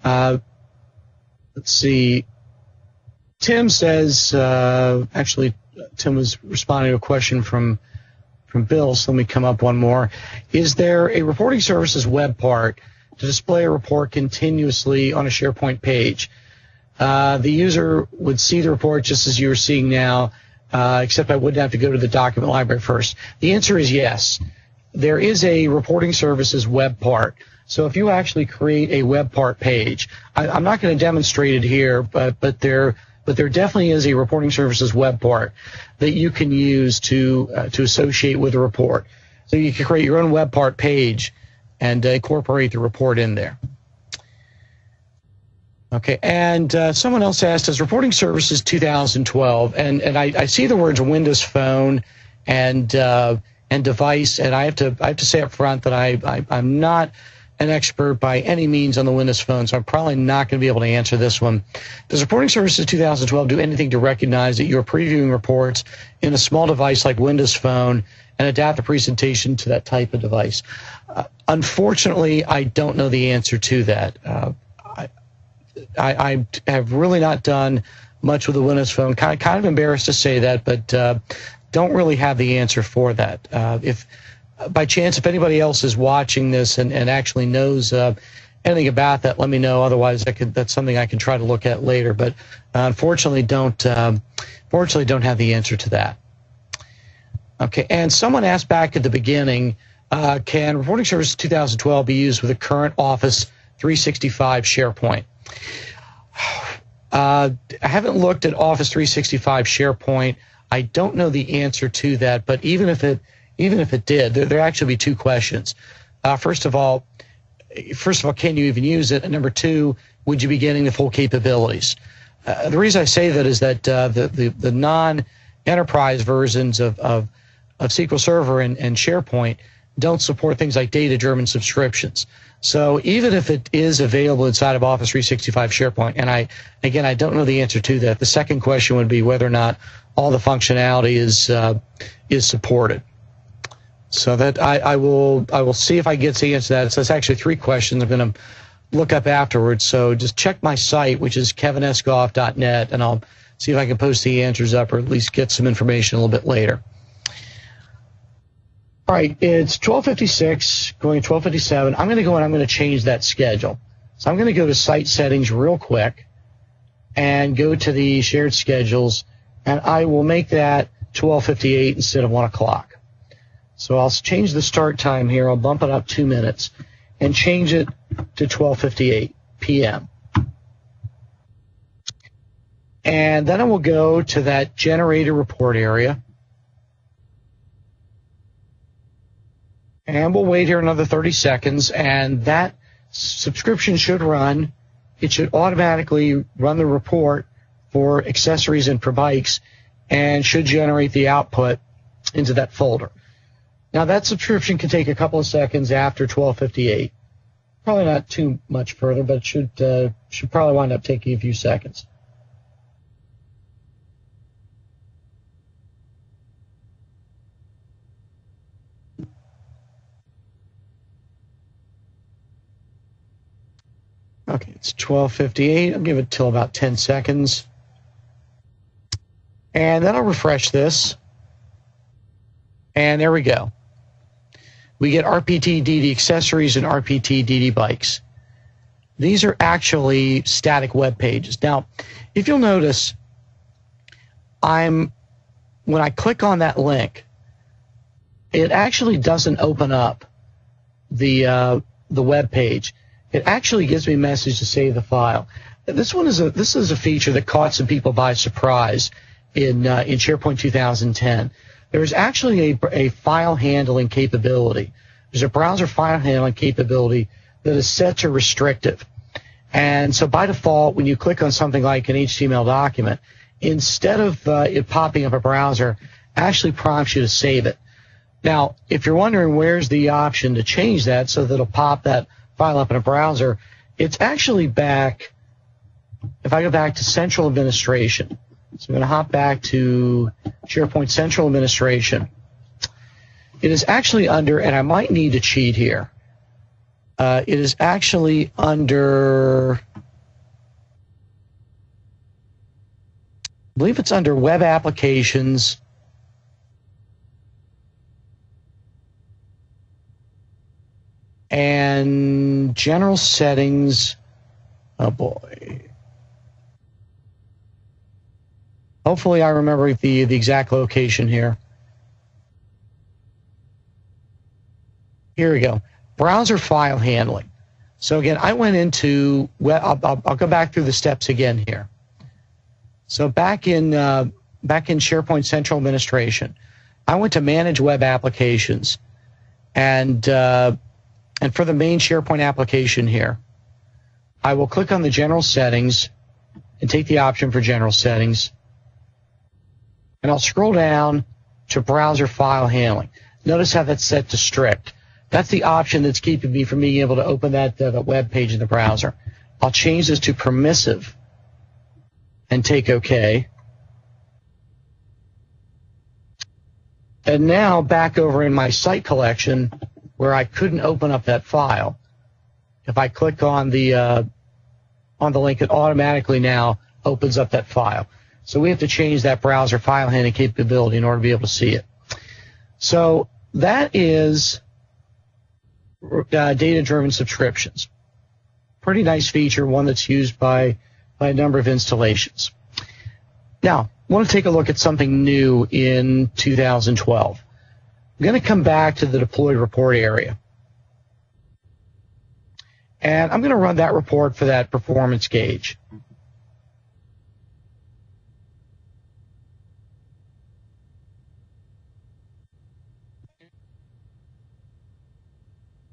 Let's see. Tim says, actually, Tim was responding to a question from Bill, so let me come up one more. Is there a reporting services web part to display a report continuously on a SharePoint page? The user would see the report just as you're seeing now, except I wouldn't have to go to the document library first. The answer is yes. There is a reporting services web part. So if you actually create a web part page, I'm not going to demonstrate it here, but there definitely is a reporting services web part that you can use to associate with a report. So you can create your own web part page and incorporate the report in there. Okay, and someone else asked, does Reporting Services 2012, and I see the words Windows Phone and and device. And I have to say up front that I'm not an expert by any means on the Windows Phone, so I'm probably not going to be able to answer this one. Does Reporting Services 2012 do anything to recognize that you're previewing reports in a small device like Windows Phone and adapt the presentation to that type of device? Unfortunately, I don't know the answer to that. I have really not done much with the Windows Phone. Kind of embarrassed to say that, but don't really have the answer for that. If by chance, if anybody else is watching this and actually knows anything about that, let me know. Otherwise, that's something I can try to look at later. But unfortunately, don't have the answer to that. Okay, and someone asked back at the beginning, can Reporting Services 2012 be used with a current Office 365 SharePoint? I haven't looked at Office 365 SharePoint. I don't know the answer to that, but even if it did, there actually be two questions. First of all, can you even use it? And number two, would you be getting the full capabilities? The reason I say that is that the non-enterprise versions of SQL Server and SharePoint don't support things like data-driven subscriptions. So even if it is available inside of Office 365 SharePoint, and I don't know the answer to that. The second question would be whether or not all the functionality is supported. So that I will see if I get to answer that. So it's actually three questions I'm going to look up afterwards. So just check my site, which is kevinsgoff.net, and I'll see if I can post the answers up or at least get some information a little bit later. All right, it's 12:56, going to 12:57. I'm going to go and I'm going to change that schedule. So I'm going to go to Site Settings real quick and go to the Shared Schedules, and I will make that 12:58 instead of 1 o'clock. So I'll change the start time here. I'll bump it up 2 minutes and change it to 12:58 p.m. And then I will go to that Generated Report area. And we'll wait here another 30 seconds, and that subscription should run. It should automatically run the report for accessories and for bikes and should generate the output into that folder. Now, that subscription can take a couple of seconds after 12:58. Probably not too much further, but it should probably wind up taking a few seconds. Okay, it's 12:58. I'll give it till about 10 seconds. And then I'll refresh this. And there we go. We get RPT-DD accessories and RPT-DD bikes. These are actually static web pages. Now, if you'll notice, when I click on that link, it actually doesn't open up the web page. It actually gives me a message to save the file. This is a feature that caught some people by surprise in SharePoint 2010. There's actually a file handling capability. There's a browser file handling capability that is set to restrictive. And so by default, when you click on something like an HTML document, instead of it popping up a browser, actually prompts you to save it. Now, if you're wondering where's the option to change that so that it'll pop that file up in a browser, it's actually back, if I go back to Central Administration. So I'm going to hop back to SharePoint Central Administration. It is actually under, and I might need to cheat here, it is actually under, I believe it's under Web Applications, and General Settings. Oh boy. Hopefully I remember the exact location here. Here we go. Browser file handling. So again, I went into, I'll go back through the steps again here. So back in SharePoint Central Administration, I went to Manage Web Applications, and for the main SharePoint application here, I will click on the General Settings and take the option for General Settings, and I'll scroll down to Browser File Handling. Notice how that's set to strict. That's the option that's keeping me from being able to open that web page in the browser. I'll change this to permissive and take OK. And now back over in my site collection where I couldn't open up that file, if I click on the link, it automatically now opens up that file. So we have to change that browser file handling capability in order to be able to see it. So that is data-driven subscriptions. Pretty nice feature, one that's used by a number of installations. Now, I want to take a look at something new in 2012. I'm going to come back to the deployed report area. And I'm going to run that report for that performance gauge.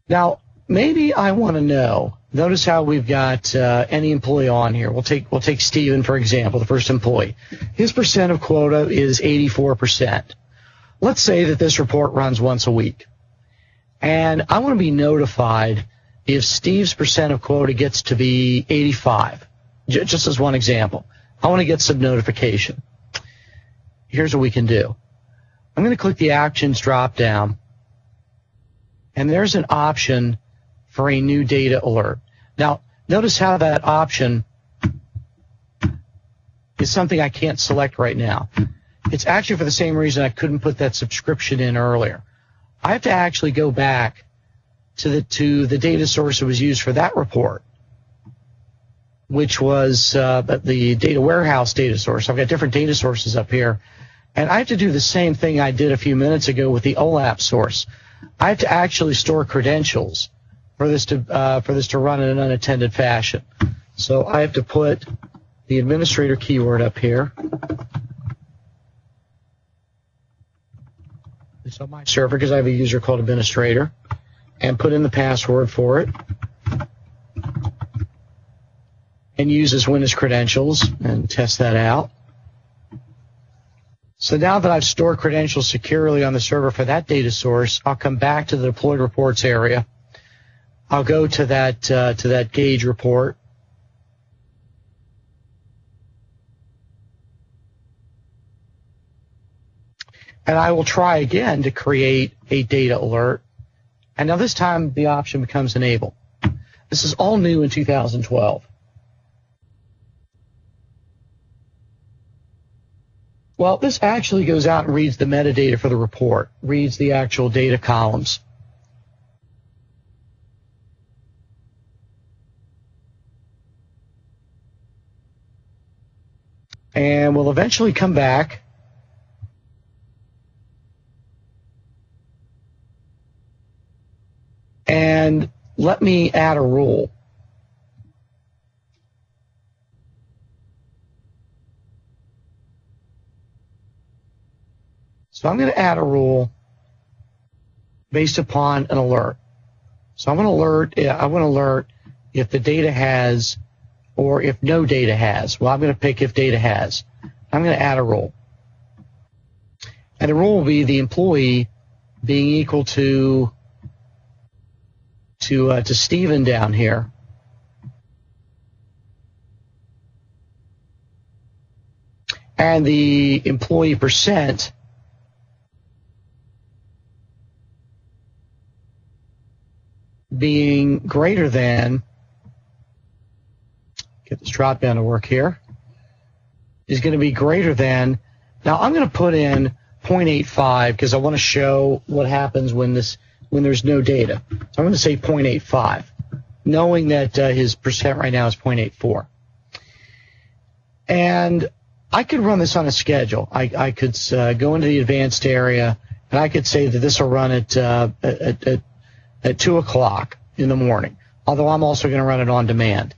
Now, maybe I want to know, notice how we've got any employee on here. We'll take Stephen, for example, the first employee. His percent of quota is 84%. Let's say that this report runs once a week. And I want to be notified if Steve's percent of quota gets to be 85, just as one example. I want to get some notification. Here's what we can do. I'm going to click the Actions drop-down, and there's an option for a new data alert. Now, notice how that option is something I can't select right now. It's actually for the same reason I couldn't put that subscription in earlier. I have to actually go back to the data source that was used for that report, which was the data warehouse data source. I've got different data sources up here, and I have to do the same thing I did a few minutes ago with the OLAP source. I have to actually store credentials for this to run in an unattended fashion. So I have to put the administrator keyword up here. It's on my server because I have a user called administrator, and put in the password for it, and use as Windows credentials and test that out. So now that I've stored credentials securely on the server for that data source, I'll come back to the deployed reports area. I'll go to that gauge report. And I will try again to create a data alert. And now this time the option becomes enable. This is all new in 2012. Well, this actually goes out and reads the metadata for the report, reads the actual data columns. And we'll eventually come back and let me add a rule. So I'm going to add a rule based upon an alert. So I want to alert if the data has or if no data has. Well, I'm going to pick if data has. I'm going to add a rule. And the rule will be the employee being equal to Stephen down here. And the employee percent being greater than, get this drop down to work here, is going to be greater than, now I'm going to put in 0.85 because I want to show what happens when there's no data. So I'm going to say 0.85, knowing that his percent right now is 0.84. And I could run this on a schedule. I could go into the advanced area, and I could say that this will run at 2 o'clock in the morning, although I'm also going to run it on demand.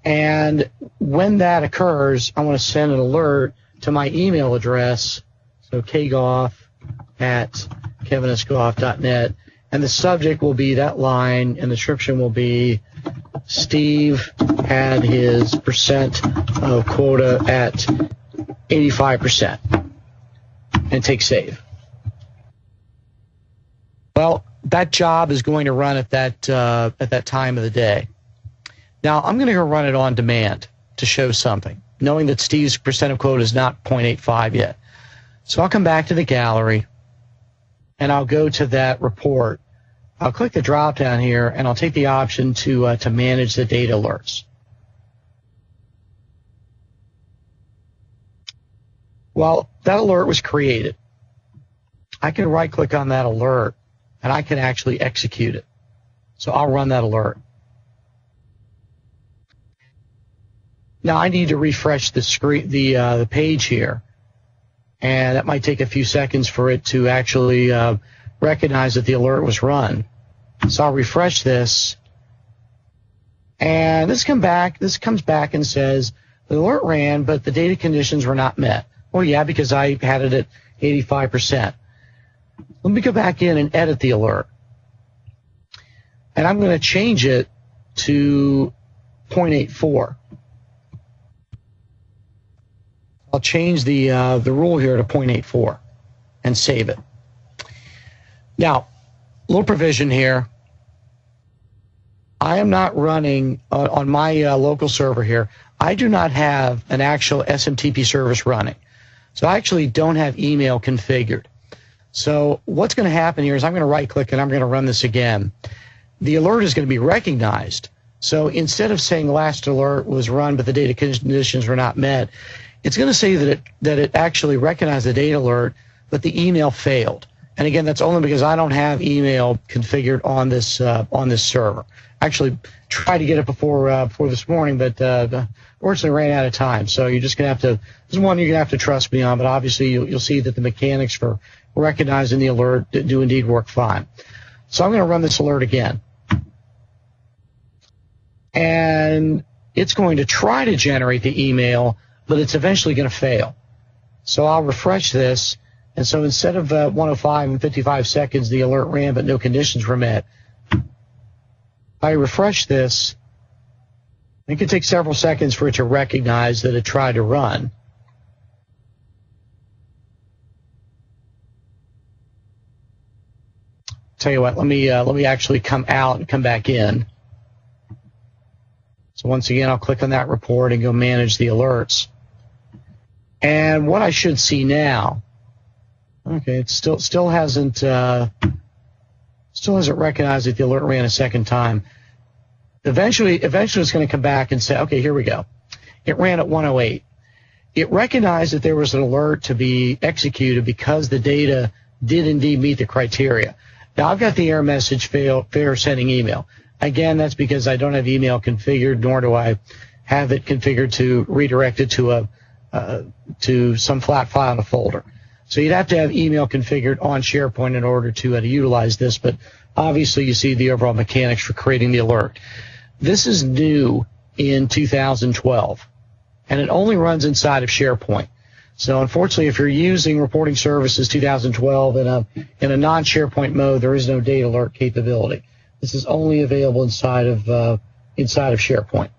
And when that occurs, I want to send an alert to my email address, so kgoff@kevinsgoff.net, and the subject will be that line, and the description will be Steve had his percent of quota at 85%, and take save. Well, that job is going to run at that time of the day. Now, I'm going to go run it on demand to show something, knowing that Steve's percent of quote is not 0.85 yet. So I'll come back to the gallery, and I'll go to that report. I'll click the drop down here, and I'll take the option to manage the data alerts. Well, that alert was created. I can right-click on that alert, and I can actually execute it. So I'll run that alert. Now I need to refresh the screen, the page here, and that might take a few seconds for it to actually recognize that the alert was run. So I'll refresh this, and this comes back and says the alert ran, but the data conditions were not met. Well, yeah, because I had it at 85%. Let me go back in and edit the alert, and I'm going to change it to 0.84. I'll change the rule here to 0.84 and save it. Now, little provision here. I am not running on my local server here. I do not have an actual SMTP service running. So I actually don't have email configured. So what's going to happen here is I'm going to right-click and I'm going to run this again. The alert is going to be recognized. So instead of saying last alert was run but the data conditions were not met, it's going to say that it actually recognized the data alert, but the email failed. And again, that's only because I don't have email configured on this server. Actually, tried to get it before this morning, but fortunately ran out of time. So you're just going to have to. This is one you're going to have to trust me on. But obviously, you'll see that the mechanics for recognizing the alert do indeed work fine. So I'm going to run this alert again, and it's going to try to generate the email, but it's eventually going to fail. So I'll refresh this, and so instead of 105 and 55 seconds, the alert ran, but no conditions were met. I refresh this. It can take several seconds for it to recognize that it tried to run. Tell you what, let me actually come out and come back in. So once again, I'll click on that report and go manage the alerts. And what I should see now, okay, it still hasn't recognized that the alert ran a second time. Eventually it's going to come back and say, okay, here we go. It ran at 108. It recognized that there was an alert to be executed because the data did indeed meet the criteria. Now I've got the error message failure sending email. Again, that's because I don't have email configured, nor do I have it configured to redirect it to some flat file in a folder. So you'd have to have email configured on SharePoint in order to utilize this, but obviously you see the overall mechanics for creating the alert. This is new in 2012, and it only runs inside of SharePoint. So unfortunately, if you're using Reporting Services 2012 in a non-SharePoint mode, there is no data alert capability. This is only available inside of SharePoint.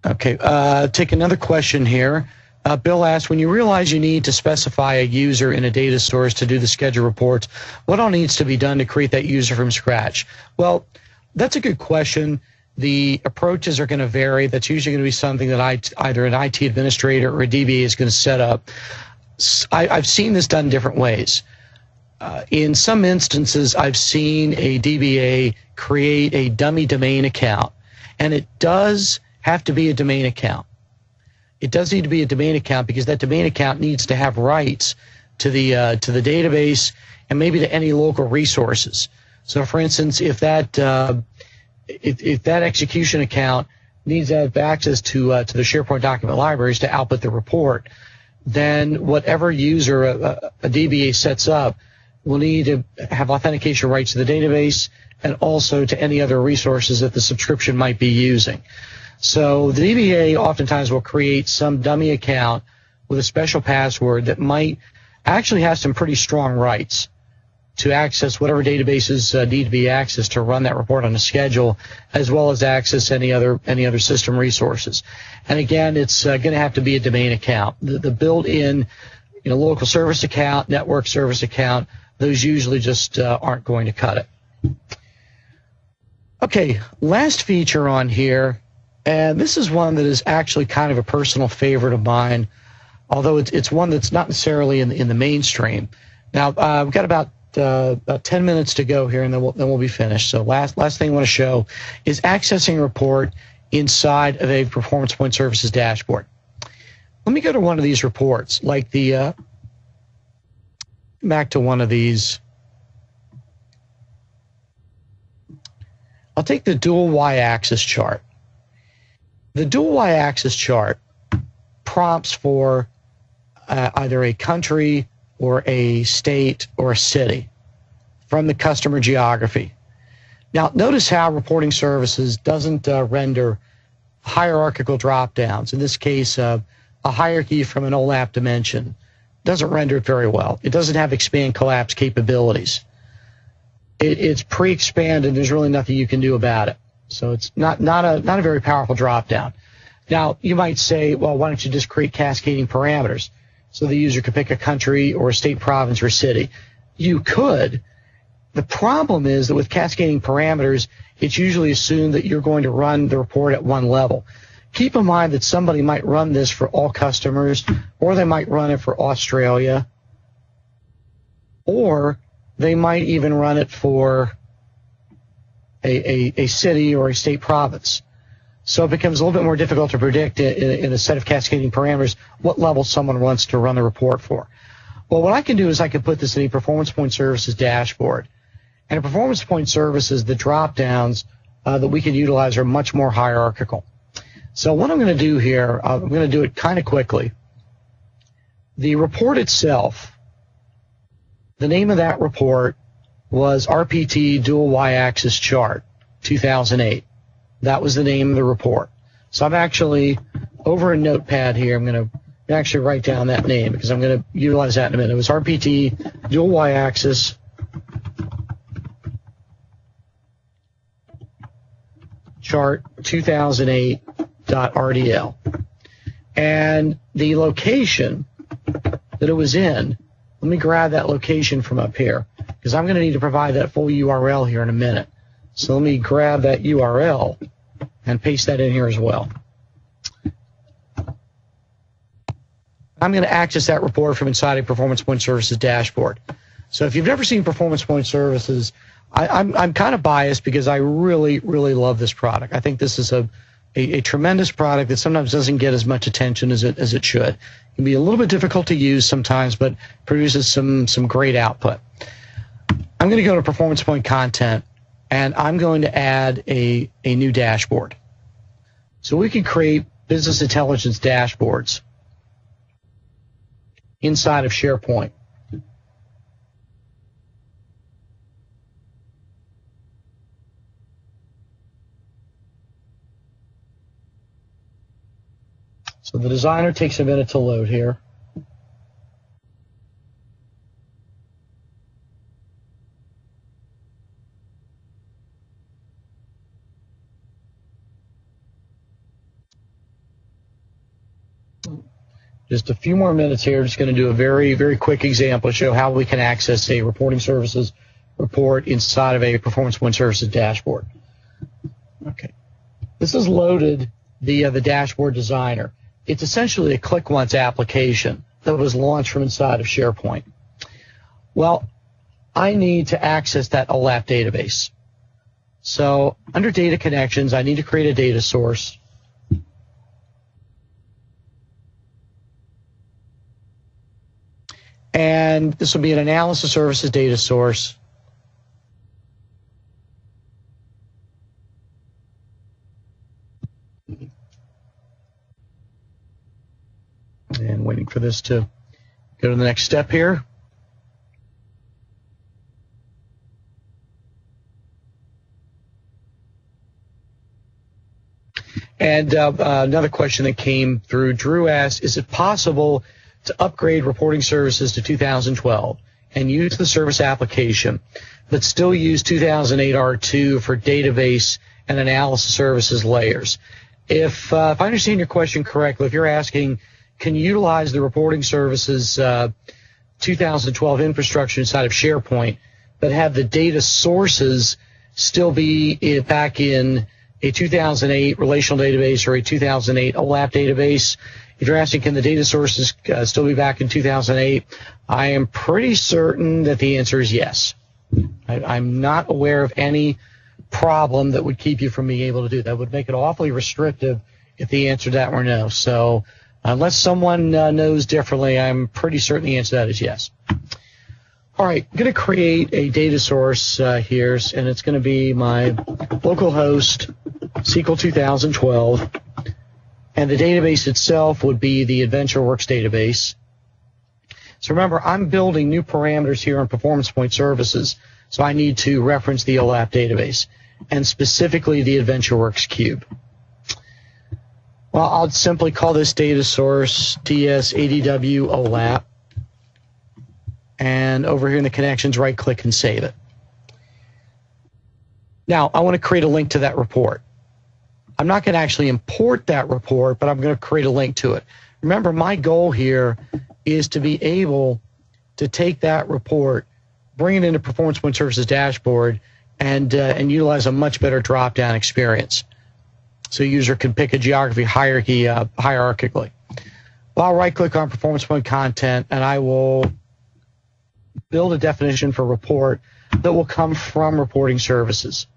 Okay, take another question here. Bill asked, when you realize you need to specify a user in a data source to do the schedule reports, what all needs to be done to create that user from scratch? Well, that's a good question. The approaches are going to vary. That's usually going to be something that either an IT administrator or a DBA is going to set up. I've seen this done different ways. In some instances, I've seen a DBA create a dummy domain account, and it does have to be a domain account. It does need to be a domain account because that domain account needs to have rights to the database and maybe to any local resources. So, for instance, if that execution account needs to have access to the SharePoint document libraries to output the report, then whatever user a DBA sets up will need to have authentication rights to the database and also to any other resources that the subscription might be using. So the DBA oftentimes will create some dummy account with a special password that might actually have some pretty strong rights to access whatever databases need to be accessed to run that report on a schedule, as well as access any other system resources. And again, it's going to have to be a domain account. The built-in local service account, network service account, those usually just aren't going to cut it. Okay, last feature on here, and this is one that is actually kind of a personal favorite of mine, although it's one that's not necessarily in the mainstream. Now, we've got about 10 minutes to go here, and then we'll be finished. So last thing I want to show is accessing a report inside of a PerformancePoint Services dashboard. Let me go to one of these reports, like back to one of these. I'll take the dual y-axis chart. The dual y-axis chart prompts for either a country or a state or a city from the customer geography. Now, notice how Reporting Services doesn't render hierarchical drop-downs. In this case, a hierarchy from an OLAP dimension doesn't render it very well. It doesn't have expand collapse capabilities. It's pre-expanded. There's really nothing you can do about it. So it's not a very powerful drop-down. Now, you might say, well, why don't you just create cascading parameters so the user could pick a country or a state, province, or city? You could. The problem is that with cascading parameters, it's usually assumed that you're going to run the report at one level. Keep in mind that somebody might run this for all customers, or they might run it for Australia, or they might even run it for a city or a state province. So it becomes a little bit more difficult to predict in a set of cascading parameters what level someone wants to run the report for. Well, what I can do is I can put this in a PerformancePoint Services dashboard. And in PerformancePoint Services, the drop-downs that we can utilize are much more hierarchical. So what I'm going to do here, I'm going to do it kind of quickly. The report itself, the name of that report was RPT Dual Y-Axis Chart 2008. That was the name of the report. So I'm actually, over in Notepad here, I'm going to actually write down that name because I'm going to utilize that in a minute. It was RPT Dual Y-Axis Chart 2008.rdl. And the location that it was in, let me grab that location from up here because I'm going to need to provide that full URL here in a minute. So let me grab that URL and paste that in here as well. I'm going to access that report from inside a PerformancePoint Services dashboard. So if you've never seen PerformancePoint Services, I'm kind of biased because I really, really love this product. I think this is a tremendous product that sometimes doesn't get as much attention as it should. It can be a little bit difficult to use sometimes, but produces some great output. I'm going to go to PerformancePoint Content, and I'm going to add a new dashboard. So we can create business intelligence dashboards inside of SharePoint. So the designer takes a minute to load here. Just a few more minutes here. Just going to do a very, very quick example to show how we can access a reporting services report inside of a PerformancePoint Services dashboard. Okay. This is loaded the dashboard designer. It's essentially a click-once application that was launched from inside of SharePoint. Well, I need to access that OLAP database. So under data connections, I need to create a data source. And this will be an analysis services data source. And waiting for this to go to the next step here. And another question that came through, Drew asked, is it possible to upgrade reporting services to 2012 and use the service application, but still use 2008 R2 for database and analysis services layers? If I understand your question correctly, if you're asking, can utilize the reporting services 2012 infrastructure inside of SharePoint, but have the data sources still be back in a 2008 relational database or a 2008 OLAP database. If you're asking, can the data sources still be back in 2008, I am pretty certain that the answer is yes. I'm not aware of any problem that would keep you from being able to do that. That would make it awfully restrictive if the answer to that were no. So unless someone knows differently, I'm pretty certain the answer to that is yes. All right, I'm going to create a data source here, and it's going to be my local host, SQL 2012, and the database itself would be the AdventureWorks database. So remember, I'm building new parameters here on PerformancePoint services, so I need to reference the OLAP database, and specifically the AdventureWorks cube. Well, I'll simply call this data source DSADW OLAP, and over here in the connections, right-click and save it. Now, I want to create a link to that report. I'm not going to actually import that report, but I'm going to create a link to it. Remember, my goal here is to be able to take that report, bring it into PerformancePoint Services dashboard, and utilize a much better drop-down experience. So a user can pick a geography hierarchy hierarchically. Well, I'll right-click on PerformancePoint content, and I will build a definition for report that will come from reporting services.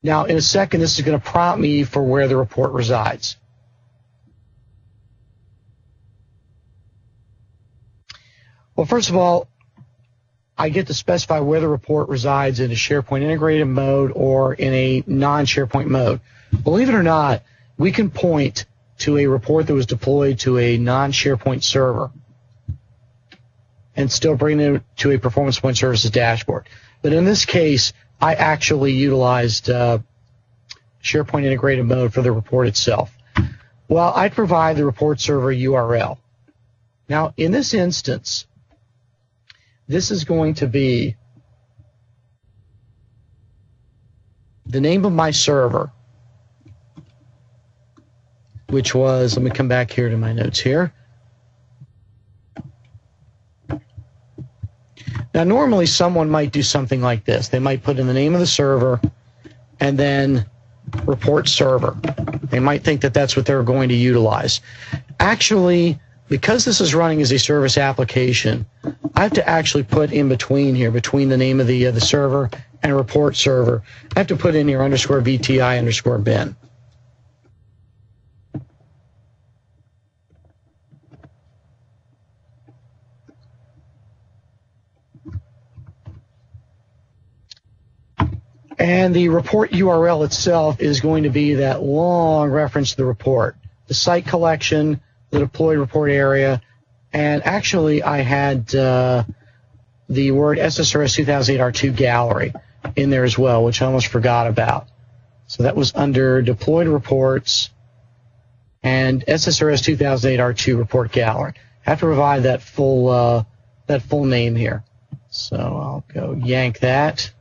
Now, in a second, this is going to prompt me for where the report resides. Well, first of all, I get to specify where the report resides in a SharePoint integrated mode or in a non-SharePoint mode. Believe it or not, we can point to a report that was deployed to a non-SharePoint server and still bring it to a PerformancePoint Services dashboard. But in this case, I actually utilized SharePoint integrated mode for the report itself. Well, I'd provide the report server URL. Now, in this instance, this is going to be the name of my server, which was, let me come back here to my notes here. Now, normally someone might do something like this. They might put in the name of the server and then report server. They might think that that's what they're going to utilize. Actually, because this is running as a service application, I have to actually put in between here, between the name of the server and report server, I have to put in here _VTI_bin. And the report URL itself is going to be that long reference to the report, the site collection, the deployed report area, and actually I had the word SSRS 2008 R2 gallery in there as well, which I almost forgot about. So that was under deployed reports and SSRS 2008 R2 report gallery. I have to provide that full name here. So I'll go yank that.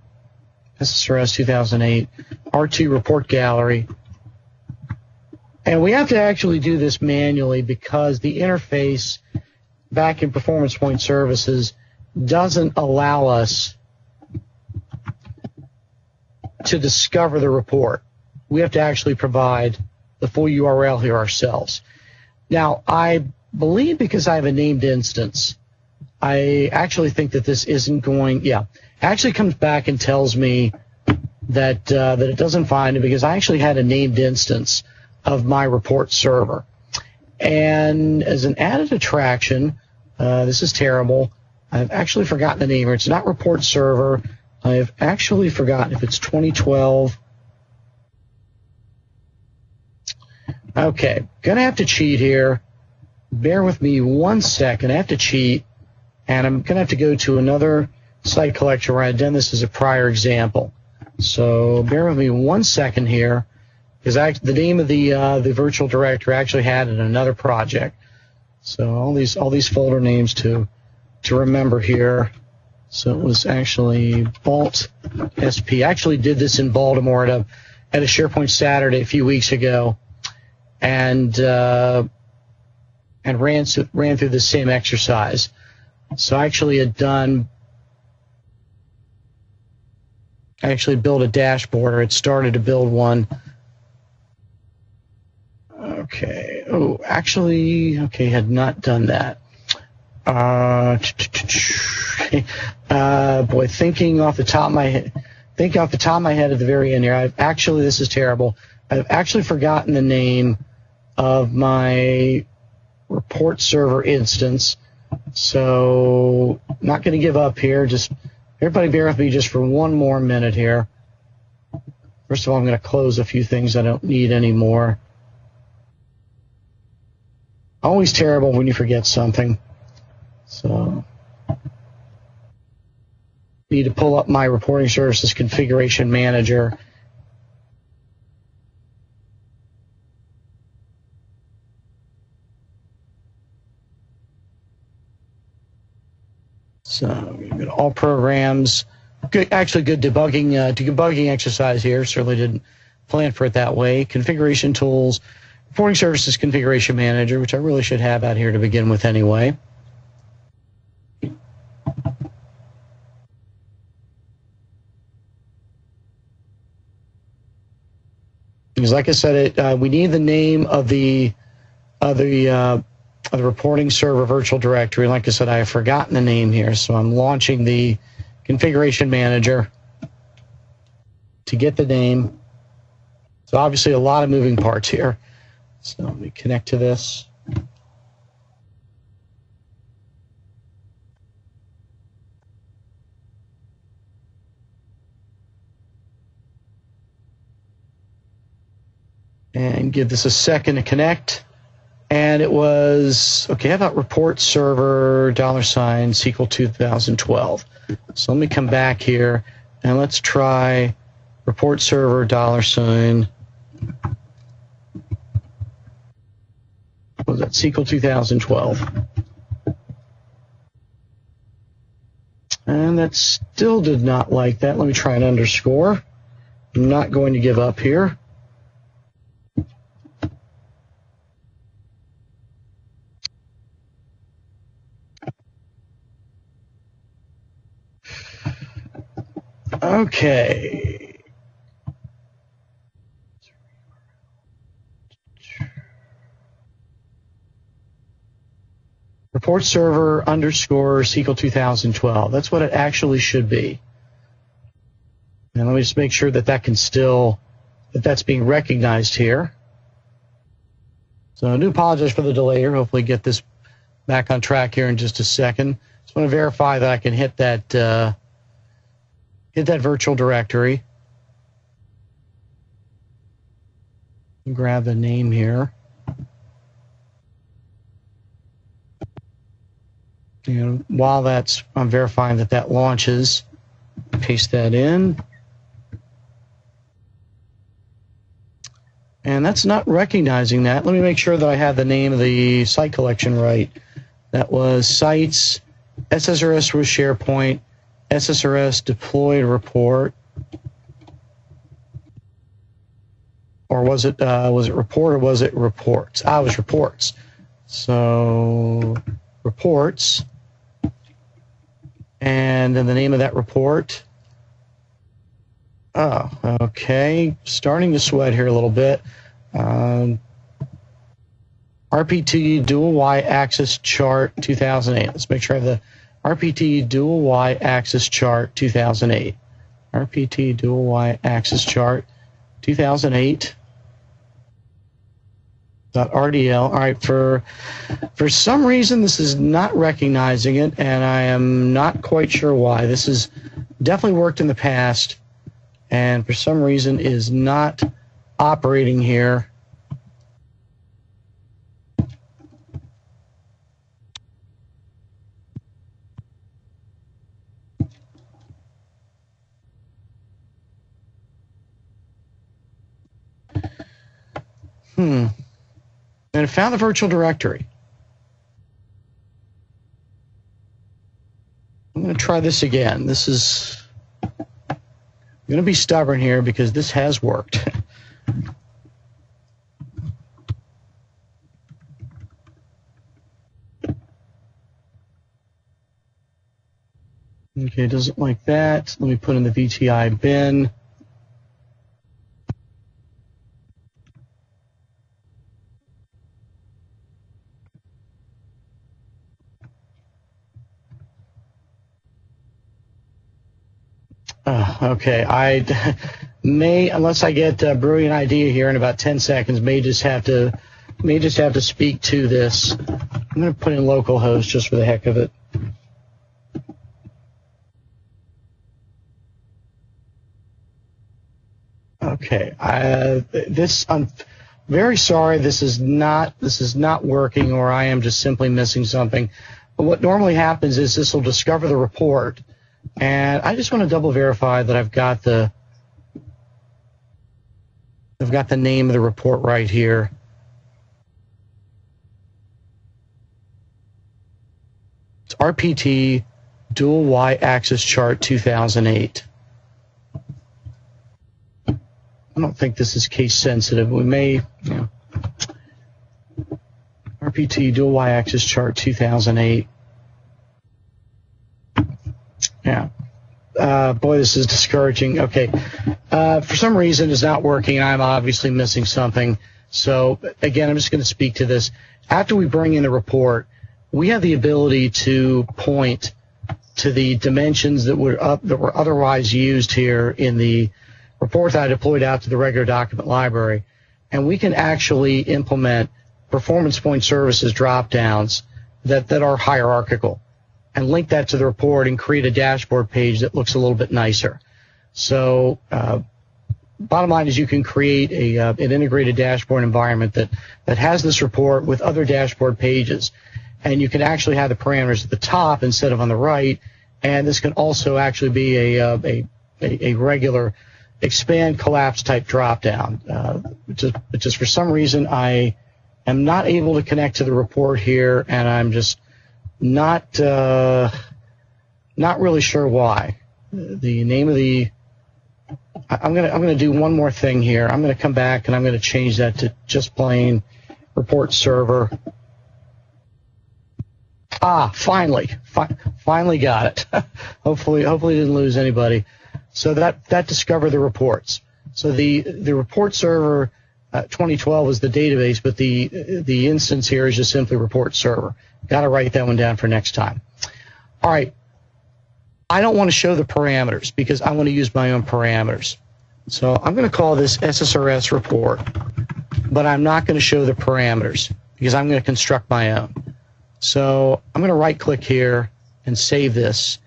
SSRS 2008 R2 report gallery. And we have to actually do this manually because the interface back in PerformancePoint Services doesn't allow us to discover the report. We have to actually provide the full URL here ourselves. Now, I believe because I have a named instance, I actually think that this isn't going, actually comes back and tells me that it doesn't find it because I actually had a named instance of my report server. And as an added attraction, this is terrible, I've actually forgotten the name here. It's not report server. I've actually forgotten if it's 2012. Okay, gonna have to cheat here. Bear with me 1 second. I have to cheat, and I'm gonna have to go to another site collection where I've done this as a prior example. So bear with me 1 second here, because the name of the virtual directory I actually had in another project. So all these folder names to remember here. So it was actually Vault SP. I actually did this in Baltimore at a SharePoint Saturday a few weeks ago, and ran through the same exercise. So I actually built a dashboard, or had started to build one. Okay. Oh, actually, okay, had not done that. Boy, thinking off the top of my head at the very end here, this is terrible. I've actually forgotten the name of my report server instance. So, not going to give up here. Just everybody bear with me just for one more minute here. First of all, I'm going to close a few things I don't need anymore. Always terrible when you forget something. So, need to pull up my Reporting Services Configuration Manager. So, I'm going to all programs. Good debugging exercise here. Certainly didn't plan for it that way. Configuration tools, Reporting Services Configuration Manager, which I really should have out here to begin with anyway. Because, like I said, we need the name of the reporting server virtual directory. Like I said, I have forgotten the name here, so I'm launching the configuration manager to get the name. So obviously a lot of moving parts here. So let me connect to this. And give this a second to connect. And it was, okay, how about report server $SQL 2012. So let me come back here and let's try report server $. What was that? SQL 2012. And that still did not like that. Let me try an underscore. I'm not going to give up here. Okay. Report server underscore SQL 2012. That's what it actually should be. And let me just make sure that that's being recognized here. So I do apologize for the delay here. Hopefully get this back on track here in just a second. Just want to verify that I can hit that virtual directory. Grab the name here. And while I'm verifying that launches, paste that in. And that's not recognizing that. Let me make sure that I have the name of the site collection right. That was sites, SSRS with SharePoint, SSRS deployed report. Or was it report or was it reports? It was reports. So reports. And then the name of that report. Oh, okay. Starting to sweat here a little bit. RPT dual Y-axis chart 2008. Let's make sure I have the RPT dual Y-axis chart 2008. RPT dual Y-axis chart 2008. .rdl. All right, for some reason this is not recognizing it, and I am not quite sure why. This has definitely worked in the past, and for some reason is not operating here. And I found the virtual directory. I'm going to try this again. I'm going to be stubborn here because this has worked. Okay, it doesn't like that. Let me put in the VTI bin. Okay, I may, unless I get a brilliant idea here in about 10 seconds, may just have to speak to this. I'm going to put in localhost just for the heck of it. Okay, I'm very sorry. This is not working, or I am just simply missing something. But what normally happens is this will discover the report, and I just want to double verify that I've got the name of the report right here. It's RPT Dual Y-Axis Chart 2008. I don't think this is case sensitive. We may, RPT Dual Y-Axis Chart 2008. Yeah. Boy, this is discouraging. Okay. For some reason, it's not working. I'm obviously missing something. So, again, I'm just going to speak to this. After we bring in the report, we have the ability to point to the dimensions that were otherwise used here in the report that I deployed out to the regular document library, and we can actually implement PerformancePoint services drop-downs that are hierarchical and link that to the report and create a dashboard page that looks a little bit nicer. So bottom line is you can create an integrated dashboard environment that has this report with other dashboard pages, and you can actually have the parameters at the top instead of on the right, and this can also actually be a regular expand collapse type drop down, which is for some reason I am not able to connect to the report here, and I'm just not really sure why. The name of the I'm gonna do one more thing here. I'm gonna come back and I'm gonna change that to just plain report server. Finally got it. hopefully didn't lose anybody. So that discovered the reports. So the report server 2012 is the database, but the instance here is just simply report server. Got to write that one down for next time. All right. I don't want to show the parameters because I want to use my own parameters. So I'm going to call this SSRS report, but I'm not going to show the parameters because I'm going to construct my own. So I'm going to right click here and save this.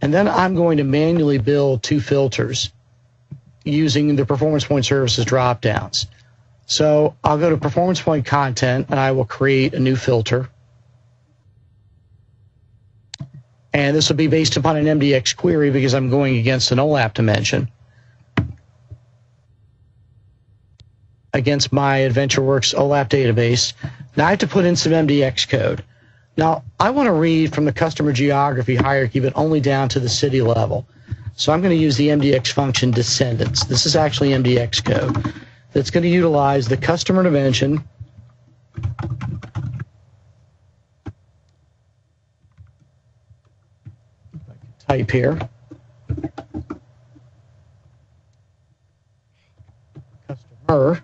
And then I'm going to manually build two filters using the PerformancePoint services dropdowns. So I'll go to PerformancePoint content and I will create a new filter. And this will be based upon an MDX query because I'm going against an OLAP dimension against my AdventureWorks OLAP database. Now I have to put in some MDX code. Now, I want to read from the customer geography hierarchy, but only down to the city level. So I'm going to use the MDX function descendants. This is actually MDX code that's going to utilize the customer dimension type here. Customer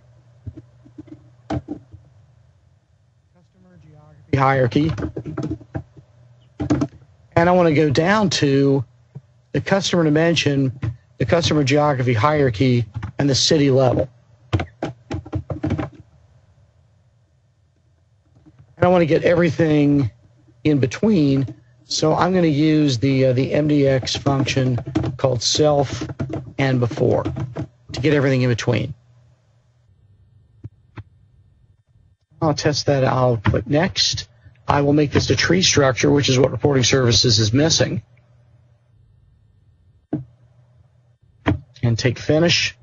geography hierarchy. And I want to go down to the customer dimension, the customer geography hierarchy, and the city level. And I want to get everything in between, so I'm going to use the MDX function called self and before to get everything in between. I'll test that. I'll click next. I will make this a tree structure, which is what Reporting Services is missing. And take finish.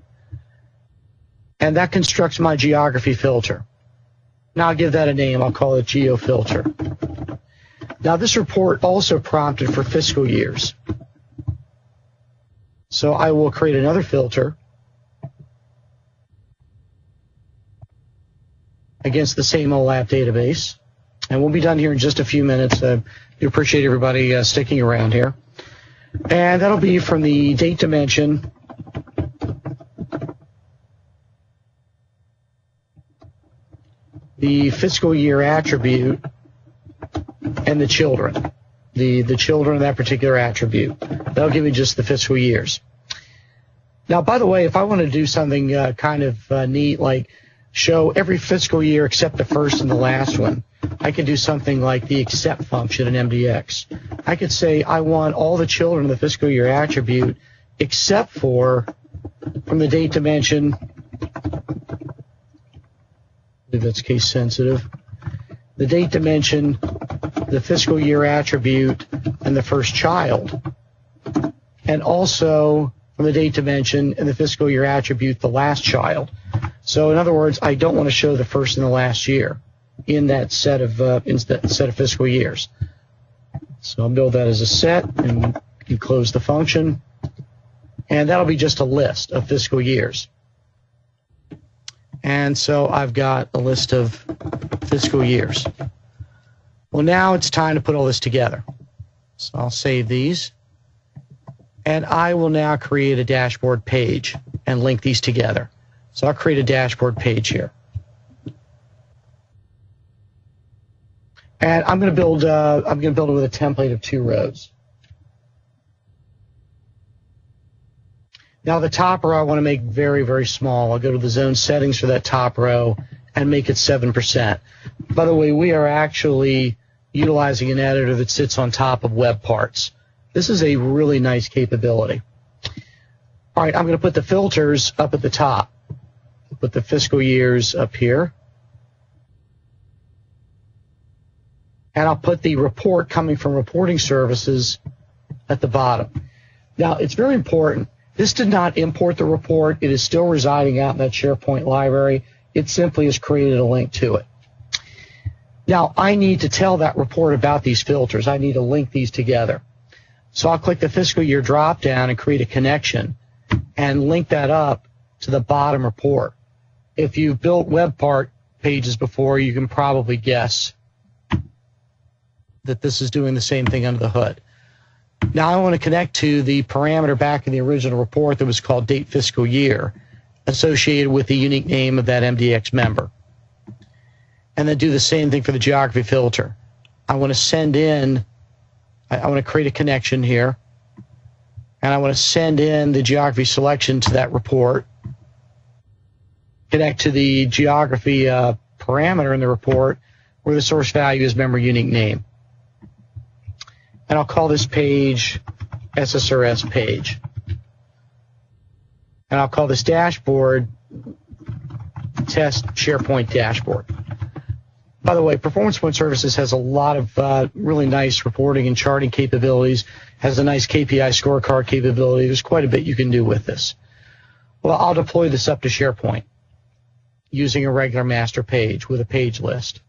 And that constructs my geography filter. Now I'll give that a name. I'll call it GeoFilter. Now this report also prompted for fiscal years. So I will create another filter. against the same OLAP database. And we'll be done here in just a few minutes. I do appreciate everybody sticking around here. And that'll be from the date dimension the fiscal year attribute and the children. The children of that particular attribute. That'll give you just the fiscal years. Now, by the way, if I want to do something kind of neat, like show every fiscal year except the first and the last one, I could do something like the except function in MDX. I could say I want all the children of the fiscal year attribute except for, from the date dimension, I believe that's case sensitive, the date dimension, the fiscal year attribute, and the first child. And also from the date dimension and the fiscal year attribute, the last child. So in other words, I don't want to show the first and the last year in that set of fiscal years. So I'll build that as a set and you close the function. And that'll be just a list of fiscal years. And so I've got a list of fiscal years. Well, now it's time to put all this together. So I'll save these. And I will now create a dashboard page and link these together. So I'll create a dashboard page here. And I'm going to build it with a template of 2 rows. Now the top row I want to make very, very small. I'll go to the zone settings for that top row and make it 7%. By the way, we are actually utilizing an editor that sits on top of web parts. This is a really nice capability. All right, I'm going to put the filters up at the top. Put the fiscal years up here. And I'll put the report coming from Reporting Services at the bottom. Now, it's very important. This did not import the report. It is still residing out in that SharePoint library. It simply has created a link to it. Now, I need to tell that report about these filters. I need to link these together. So I'll click the fiscal year drop-down and create a connection and link that up to the bottom report. If you've built web part pages before, you can probably guess that this is doing the same thing under the hood. Now I want to connect to the parameter back in the original report that was called date fiscal year, associated with the unique name of that MDX member. And then do the same thing for the geography filter. I want to send in, I want to create a connection here, and I want to send in the geography selection to that report, connect to the geography parameter in the report where the source value is member unique name. And I'll call this page SSRS page. And I'll call this dashboard test SharePoint dashboard. By the way, PerformancePoint Services has a lot of really nice reporting and charting capabilities, has a nice KPI scorecard capability. There's quite a bit you can do with this. Well, I'll deploy this up to SharePoint using a regular master page with a page list.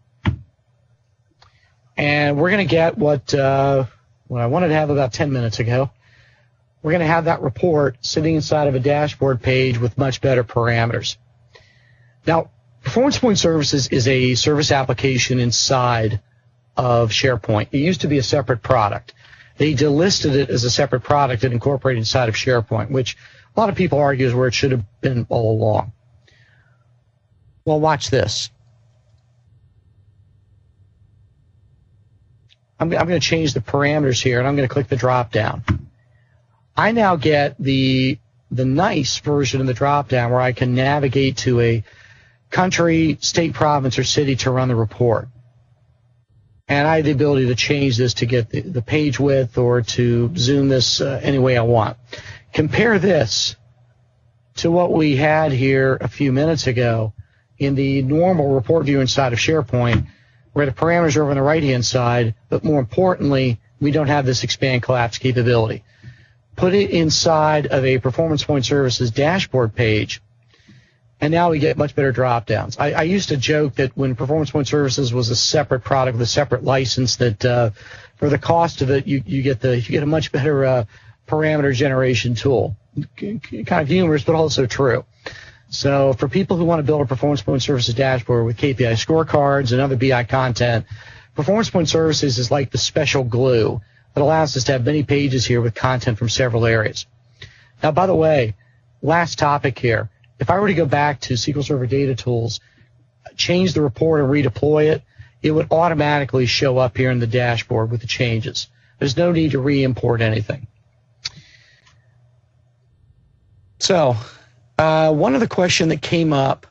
And we're going to get what I wanted to have about 10 minutes ago. We're going to have that report sitting inside of a dashboard page with much better parameters. Now, PerformancePoint Services is a service application inside of SharePoint. It used to be a separate product. They delisted it as a separate product and incorporated inside of SharePoint, which a lot of people argue is where it should have been all along. Well, watch this. I'm going to change the parameters here, and I'm going to click the drop-down. I now get the nice version of the drop-down where I can navigate to a country, state, province, or city to run the report. And I have the ability to change this to get the page width or to zoom this any way I want. Compare this to what we had here a few minutes ago in the normal report view inside of SharePoint, where the parameters are over on the right-hand side, but more importantly, we don't have this expand collapse capability. Put it inside of a PerformancePoint Services dashboard page, and now we get much better drop-downs. I used to joke that when PerformancePoint Services was a separate product with a separate license, that for the cost of it, you get a much better parameter generation tool. Kind of humorous, but also true. So for people who want to build a PerformancePoint Services dashboard with KPI scorecards and other BI content, PerformancePoint Services is like the special glue that allows us to have many pages here with content from several areas. Now, by the way, last topic here. If I were to go back to SQL Server Data Tools, change the report and redeploy it, it would automatically show up here in the dashboard with the changes. There's no need to re-import anything. So, one other question that came up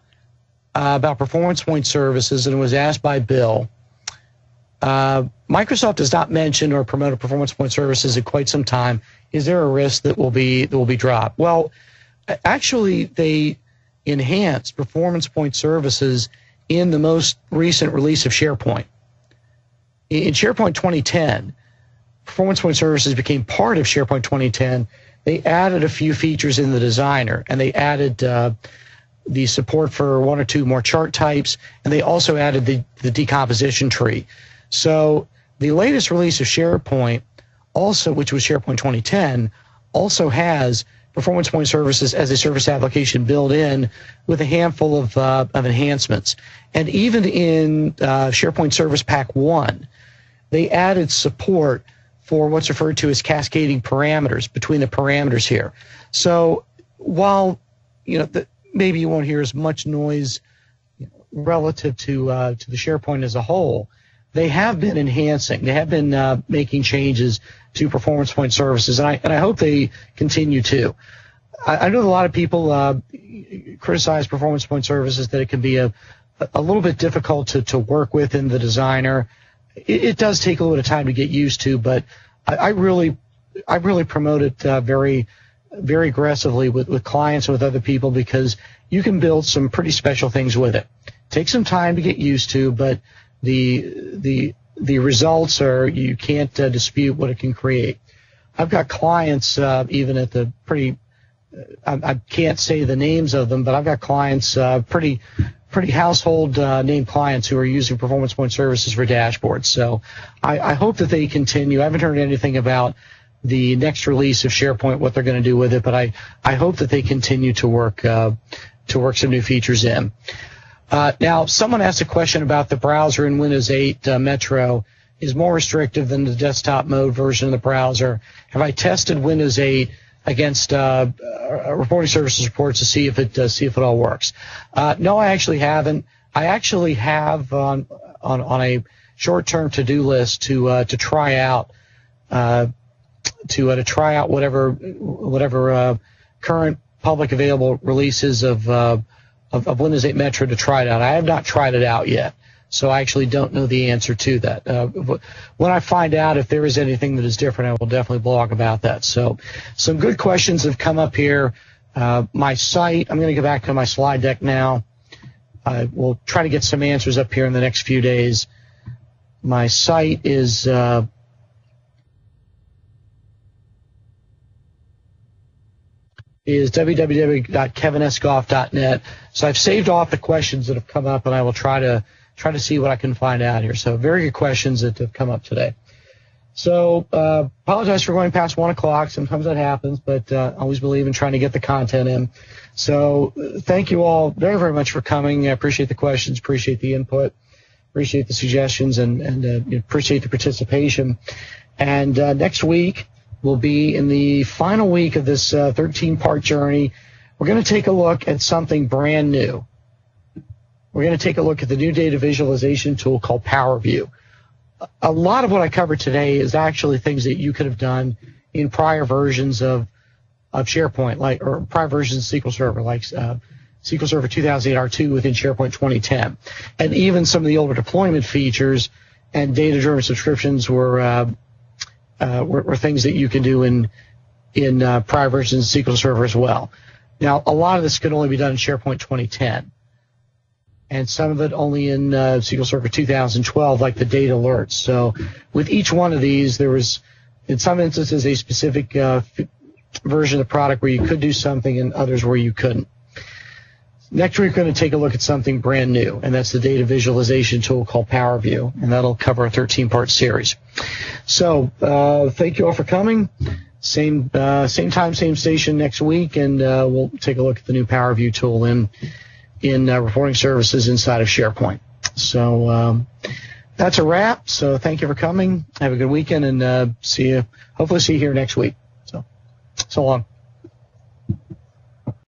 about PerformancePoint Services, and it was asked by Bill. Microsoft has not mentioned or promoted PerformancePoint Services in quite some time. Is there a risk that will be dropped? Well, actually, they enhanced PerformancePoint Services in the most recent release of SharePoint. In SharePoint 2010, PerformancePoint Services became part of SharePoint 2010. They added a few features in the designer, and they added the support for one or two more chart types, and they also added the decomposition tree. So the latest release of SharePoint, also, which was SharePoint 2010, also has PerformancePoint Services as a service application built in with a handful of enhancements. And even in SharePoint Service Pack 1, they added support for what's referred to as cascading parameters between the parameters here. So while maybe you won't hear as much noise relative to the SharePoint as a whole, they have been enhancing. They have been making changes to PerformancePoint Services, and I hope they continue to. I know a lot of people criticize PerformancePoint Services that it can be a little bit difficult to work with in the designer. It does take a little bit of time to get used to, but I really promote it very, very aggressively with clients and with other people, because you can build some pretty special things with it. Take some time to get used to, but the results are, you can't dispute what it can create. I've got clients even at the pretty, I can't say the names of them, but I've got clients, pretty household name clients who are using PerformancePoint Services for dashboards. So I hope that they continue. I haven't heard anything about the next release of SharePoint, what they're going to do with it, but I hope that they continue to work some new features in. Now, someone asked a question about the browser in Windows 8 Metro is more restrictive than the desktop mode version of the browser. Have I tested Windows 8 against reporting services reports to see if it all works? No, I actually haven't. I actually have on a short-term to-do list to try out whatever current public available releases of Windows 8 Metro to try it out. I have not tried it out yet, so I actually don't know the answer to that. When I find out if there is anything that is different, I will definitely blog about that. So some good questions have come up here. My site, I'm going to go back to my slide deck now. I will try to get some answers up here in the next few days. My site is www.kevinsgoff.net. So I've saved off the questions that have come up, and I will try to see what I can find out here. So very good questions that have come up today. So apologize for going past 1 o'clock. Sometimes that happens, but always believe in trying to get the content in. So thank you all very, very much for coming. I appreciate the questions, appreciate the input, appreciate the suggestions, and appreciate the participation. And next week, we'll be in the final week of this 13-part journey. We're going to take a look at something brand new. We're going to take a look at the new data visualization tool called Power View. A lot of what I covered today is actually things that you could have done in prior versions of SharePoint, or prior versions of SQL Server, like SQL Server 2008 R2 within SharePoint 2010. And even some of the older deployment features and data-driven subscriptions were things that you can do in prior versions of SQL Server as well. Now, a lot of this could only be done in SharePoint 2010, and some of it only in SQL Server 2012, like the data alerts. So with each one of these, there was, in some instances, a specific version of the product where you could do something and others where you couldn't. Next, we're going to take a look at something brand new, and that's the data visualization tool called Power View, and that'll cover a 13-part series. So thank you all for coming. Same time, same station next week, and we'll take a look at the new Power View tool in Reporting Services inside of SharePoint. So that's a wrap. So thank you for coming. Have a good weekend, and hopefully see you here next week. So long.